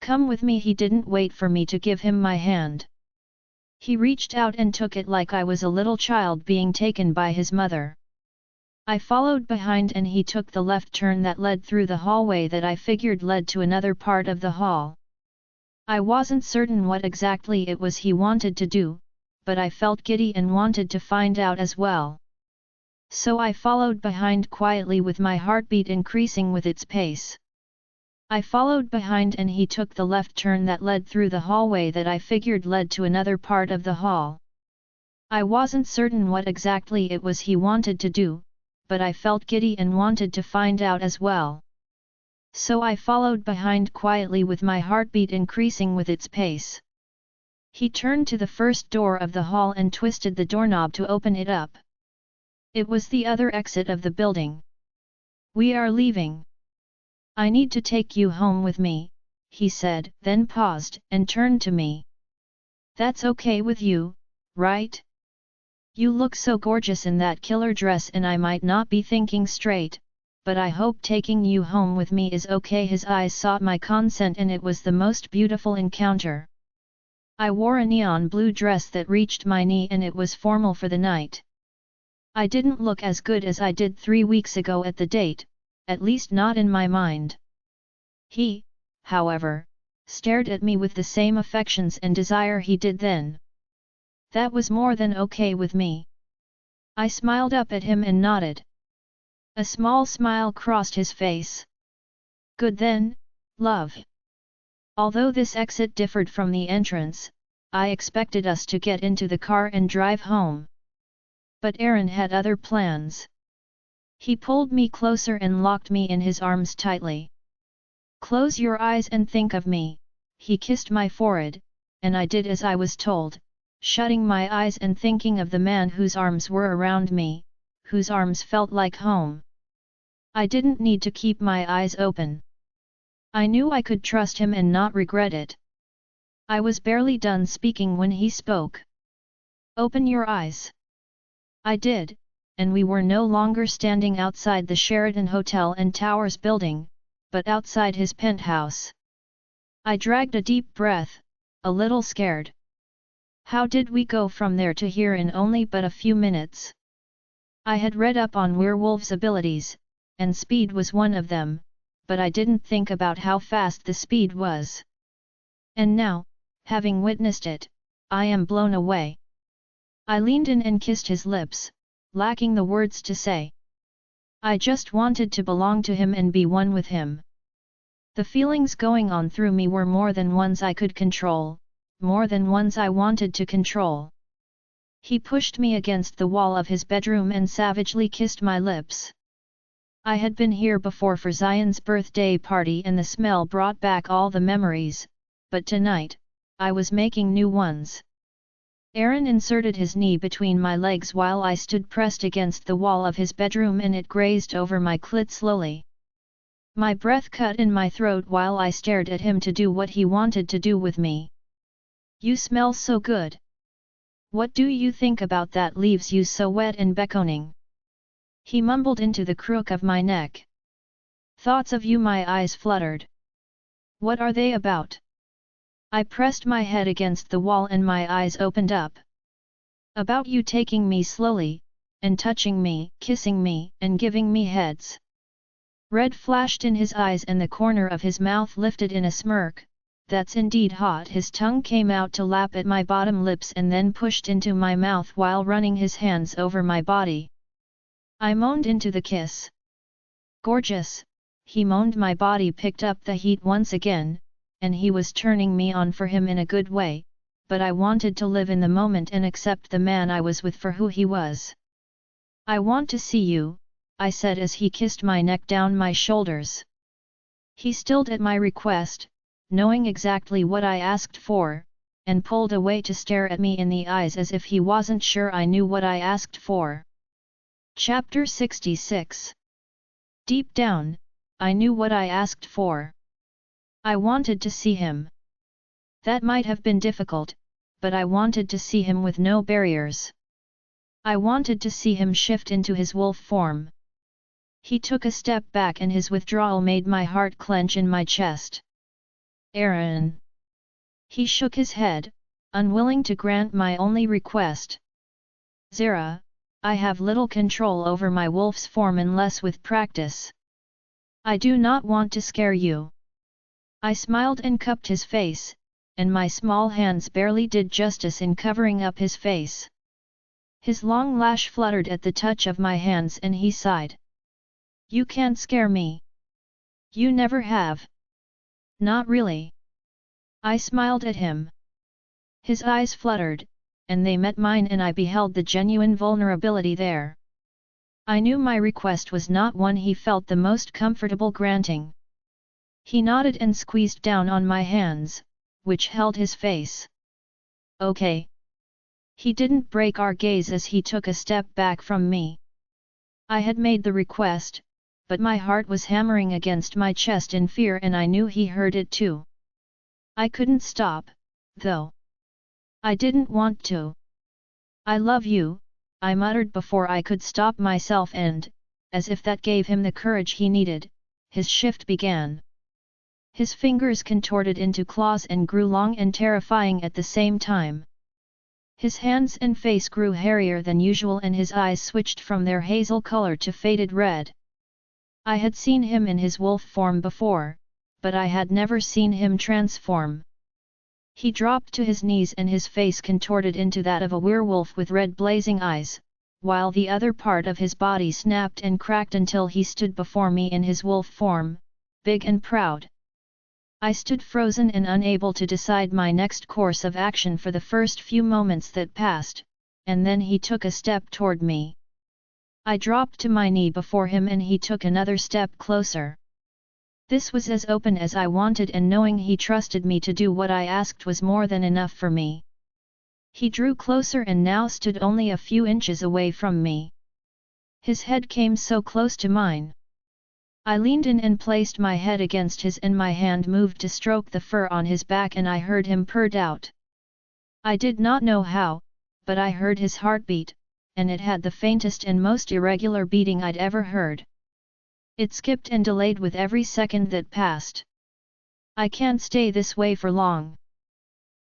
Come with me, he didn't wait for me to give him my hand. He reached out and took it like I was a little child being taken by his mother. I followed behind and he took the left turn that led through the hallway that I figured led to another part of the hall. I wasn't certain what exactly it was he wanted to do, but I felt giddy and wanted to find out as well. So I followed behind quietly with my heartbeat increasing with its pace. I followed behind and he took the left turn that led through the hallway that I figured led to another part of the hall. I wasn't certain what exactly it was he wanted to do, but I felt giddy and wanted to find out as well. So I followed behind quietly with my heartbeat increasing with its pace. He turned to the first door of the hall and twisted the doorknob to open it up. It was the other exit of the building. We are leaving. I need to take you home with me, he said, then paused and turned to me. That's okay with you, right? You look so gorgeous in that killer dress and I might not be thinking straight, but I hope taking you home with me is okay. His eyes sought my consent and it was the most beautiful encounter. I wore a neon blue dress that reached my knee and it was formal for the night. I didn't look as good as I did 3 weeks ago at the date, at least not in my mind. He, however, stared at me with the same affections and desire he did then. That was more than okay with me. I smiled up at him and nodded. A small smile crossed his face. Good then, love. Although this exit differed from the entrance, I expected us to get into the car and drive home. But Aaron had other plans. He pulled me closer and locked me in his arms tightly. Close your eyes and think of me, he kissed my forehead, and I did as I was told, shutting my eyes and thinking of the man whose arms were around me, whose arms felt like home. I didn't need to keep my eyes open. I knew I could trust him and not regret it. I was barely done speaking when he spoke. Open your eyes. I did, and we were no longer standing outside the Sheraton Hotel and Towers building, but outside his penthouse. I dragged a deep breath, a little scared. How did we go from there to here in only but a few minutes? I had read up on Werewolf's abilities, and speed was one of them, but I didn't think about how fast the speed was. And now, having witnessed it, I am blown away. I leaned in and kissed his lips, lacking the words to say. I just wanted to belong to him and be one with him. The feelings going on through me were more than ones I could control, more than ones I wanted to control. He pushed me against the wall of his bedroom and savagely kissed my lips. I had been here before for Zion's birthday party and the smell brought back all the memories, but tonight, I was making new ones. Aaron inserted his knee between my legs while I stood pressed against the wall of his bedroom and it grazed over my clit slowly. My breath cut in my throat while I stared at him to do what he wanted to do with me. You smell so good. What do you think about that leaves you so wet and beckoning? He mumbled into the crook of my neck. Thoughts of you, my eyes fluttered. What are they about? I pressed my head against the wall and my eyes opened up. About you taking me slowly, and touching me, kissing me, and giving me heads. Red flashed in his eyes and the corner of his mouth lifted in a smirk. That's indeed hot. His tongue came out to lap at my bottom lips and then pushed into my mouth while running his hands over my body. I moaned into the kiss. Gorgeous, he moaned. My body picked up the heat once again, and he was turning me on for him in a good way, but I wanted to live in the moment and accept the man I was with for who he was. I want to see you, I said as he kissed my neck down my shoulders. He stilled at my request, knowing exactly what I asked for, and pulled away to stare at me in the eyes as if he wasn't sure I knew what I asked for. Chapter 66. Deep down, I knew what I asked for. I wanted to see him. That might have been difficult, but I wanted to see him with no barriers. I wanted to see him shift into his wolf form. He took a step back and his withdrawal made my heart clench in my chest. Aaron. He shook his head, unwilling to grant my only request. Zara, I have little control over my wolf's form unless with practice. I do not want to scare you. I smiled and cupped his face, and my small hands barely did justice in covering up his face. His long lash fluttered at the touch of my hands and he sighed. You can't scare me. You never have. Not really. I smiled at him. His eyes fluttered, and they met mine and I beheld the genuine vulnerability there. I knew my request was not one he felt the most comfortable granting. He nodded and squeezed down on my hands, which held his face. Okay. He didn't break our gaze as he took a step back from me. I had made the request, but my heart was hammering against my chest in fear and I knew he heard it too. I couldn't stop, though. I didn't want to. I love you, I muttered before I could stop myself and, as if that gave him the courage he needed, his shift began. His fingers contorted into claws and grew long and terrifying at the same time. His hands and face grew hairier than usual and his eyes switched from their hazel color to faded red. I had seen him in his wolf form before, but I had never seen him transform. He dropped to his knees and his face contorted into that of a werewolf with red blazing eyes, while the other part of his body snapped and cracked until he stood before me in his wolf form, big and proud. I stood frozen and unable to decide my next course of action for the first few moments that passed, and then he took a step toward me. I dropped to my knee before him and he took another step closer. This was as open as I wanted and knowing he trusted me to do what I asked was more than enough for me. He drew closer and now stood only a few inches away from me. His head came so close to mine. I leaned in and placed my head against his and my hand moved to stroke the fur on his back and I heard him purr out. I did not know how, but I heard his heartbeat, and it had the faintest and most irregular beating I'd ever heard. It skipped and delayed with every second that passed. I can't stay this way for long.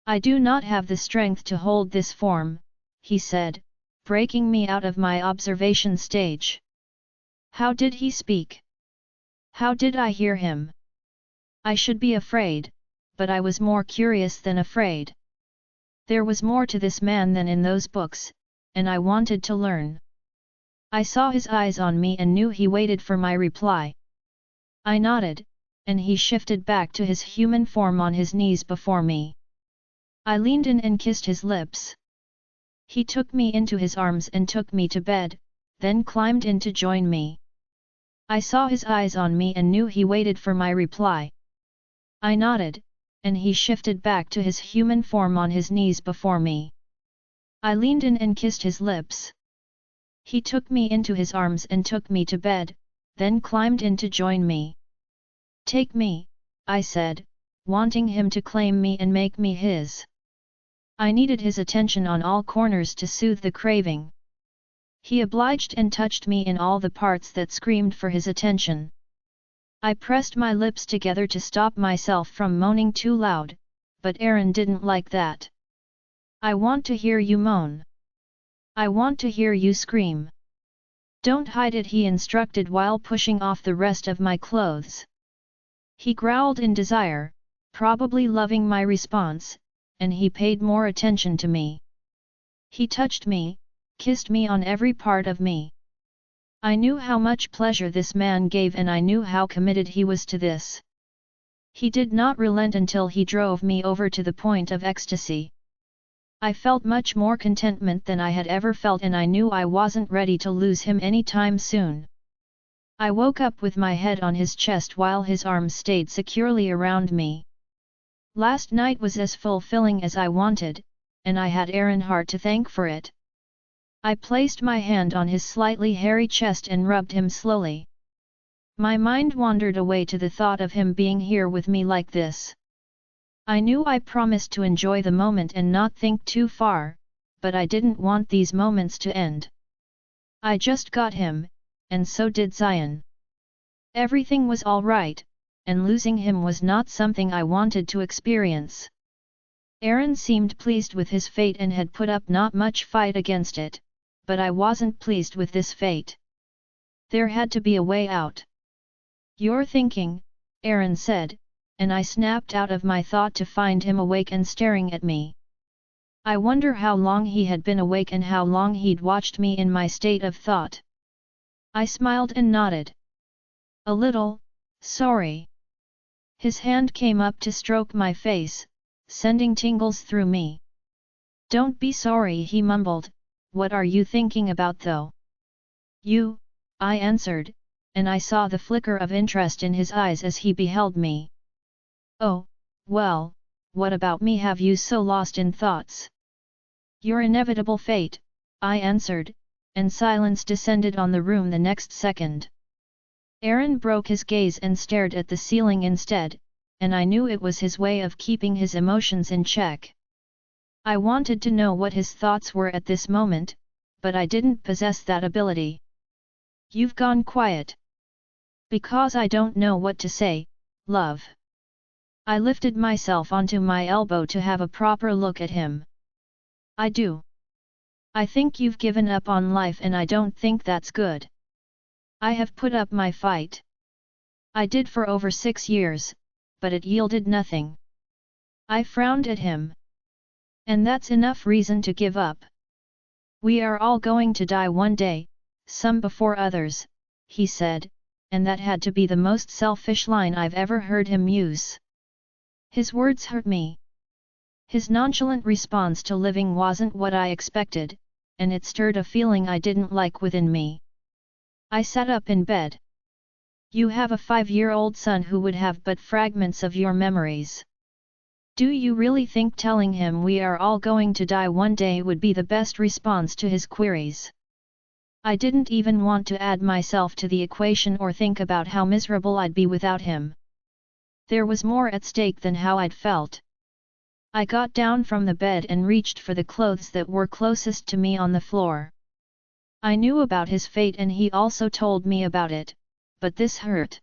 I do not have the strength to hold this form, he said, breaking me out of my observation stage. How did he speak? How did I hear him? I should be afraid, but I was more curious than afraid. There was more to this man than in those books, and I wanted to learn. I saw his eyes on me and knew he waited for my reply. I nodded, and he shifted back to his human form on his knees before me. I leaned in and kissed his lips. He took me into his arms and took me to bed, then climbed in to join me. I saw his eyes on me and knew he waited for my reply. I nodded, and he shifted back to his human form on his knees before me. I leaned in and kissed his lips. He took me into his arms and took me to bed, then climbed in to join me. Take me, I said, wanting him to claim me and make me his. I needed his attention on all corners to soothe the craving. He obliged and touched me in all the parts that screamed for his attention. I pressed my lips together to stop myself from moaning too loud, but Aaron didn't like that. I want to hear you moan. I want to hear you scream. Don't hide it, he instructed while pushing off the rest of my clothes. He growled in desire, probably loving my response, and he paid more attention to me. He touched me, kissed me on every part of me. I knew how much pleasure this man gave and I knew how committed he was to this. He did not relent until he drove me over to the point of ecstasy. I felt much more contentment than I had ever felt and I knew I wasn't ready to lose him any time soon. I woke up with my head on his chest while his arms stayed securely around me. Last night was as fulfilling as I wanted, and I had Earnhardt to thank for it. I placed my hand on his slightly hairy chest and rubbed him slowly. My mind wandered away to the thought of him being here with me like this. I knew I promised to enjoy the moment and not think too far, but I didn't want these moments to end. I just got him, and so did Zion. Everything was all right, and losing him was not something I wanted to experience. Aaron seemed pleased with his fate and had put up not much fight against it, but I wasn't pleased with this fate. There had to be a way out. "You're thinking," Aaron said, and I snapped out of my thought to find him awake and staring at me. I wonder how long he had been awake and how long he'd watched me in my state of thought. I smiled and nodded. "A little, sorry." His hand came up to stroke my face, sending tingles through me. "Don't be sorry," he mumbled, "what are you thinking about though?" "You," I answered, and I saw the flicker of interest in his eyes as he beheld me. "Oh, well, what about me have you so lost in thoughts?" "Your inevitable fate," I answered, and silence descended on the room the next second. Aaron broke his gaze and stared at the ceiling instead, and I knew it was his way of keeping his emotions in check. I wanted to know what his thoughts were at this moment, but I didn't possess that ability. "You've gone quiet." "Because I don't know what to say, love." I lifted myself onto my elbow to have a proper look at him. "I do. I think you've given up on life and I don't think that's good. I have put up my fight. I did for over 6 years, but it yielded nothing." I frowned at him. "And that's enough reason to give up. We are all going to die one day, some before others," he said, and that had to be the most selfish line I've ever heard him use. His words hurt me. His nonchalant response to living wasn't what I expected, and it stirred a feeling I didn't like within me. I sat up in bed. "You have a 5-year-old son who would have but fragments of your memories. Do you really think telling him we are all going to die one day would be the best response to his queries?" I didn't even want to add myself to the equation or think about how miserable I'd be without him. There was more at stake than how I'd felt. I got down from the bed and reached for the clothes that were closest to me on the floor. I knew about his fate and he also told me about it, but this hurt.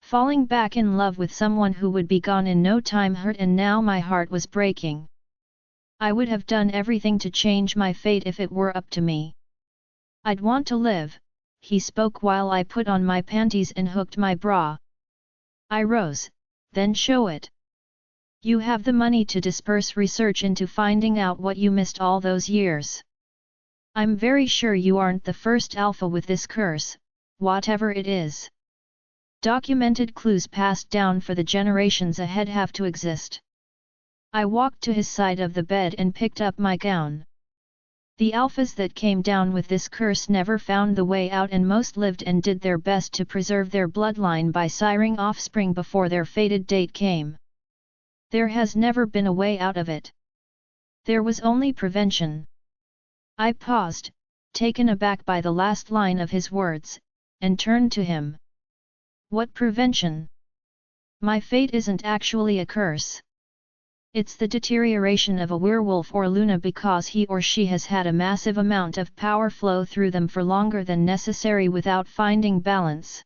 Falling back in love with someone who would be gone in no time hurt and now my heart was breaking. I would have done everything to change my fate if it were up to me. "I'd want to live," he spoke while I put on my panties and hooked my bra. I rose, "Then show it. You have the money to disperse research into finding out what you missed all those years. I'm very sure you aren't the first alpha with this curse, whatever it is. Documented clues passed down for the generations ahead have to exist." I walked to his side of the bed and picked up my gown. The alphas that came down with this curse never found the way out and most lived and did their best to preserve their bloodline by siring offspring before their fated date came. There has never been a way out of it. There was only prevention. I paused, taken aback by the last line of his words, and turned to him. "What prevention? My fate isn't actually a curse. It's the deterioration of a werewolf or Luna because he or she has had a massive amount of power flow through them for longer than necessary without finding balance.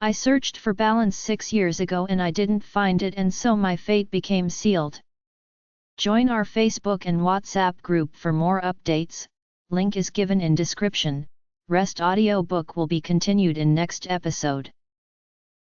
I searched for balance 6 years ago and I didn't find it and so my fate became sealed. Join our Facebook and WhatsApp group for more updates, link is given in description. Rest audiobook will be continued in next episode.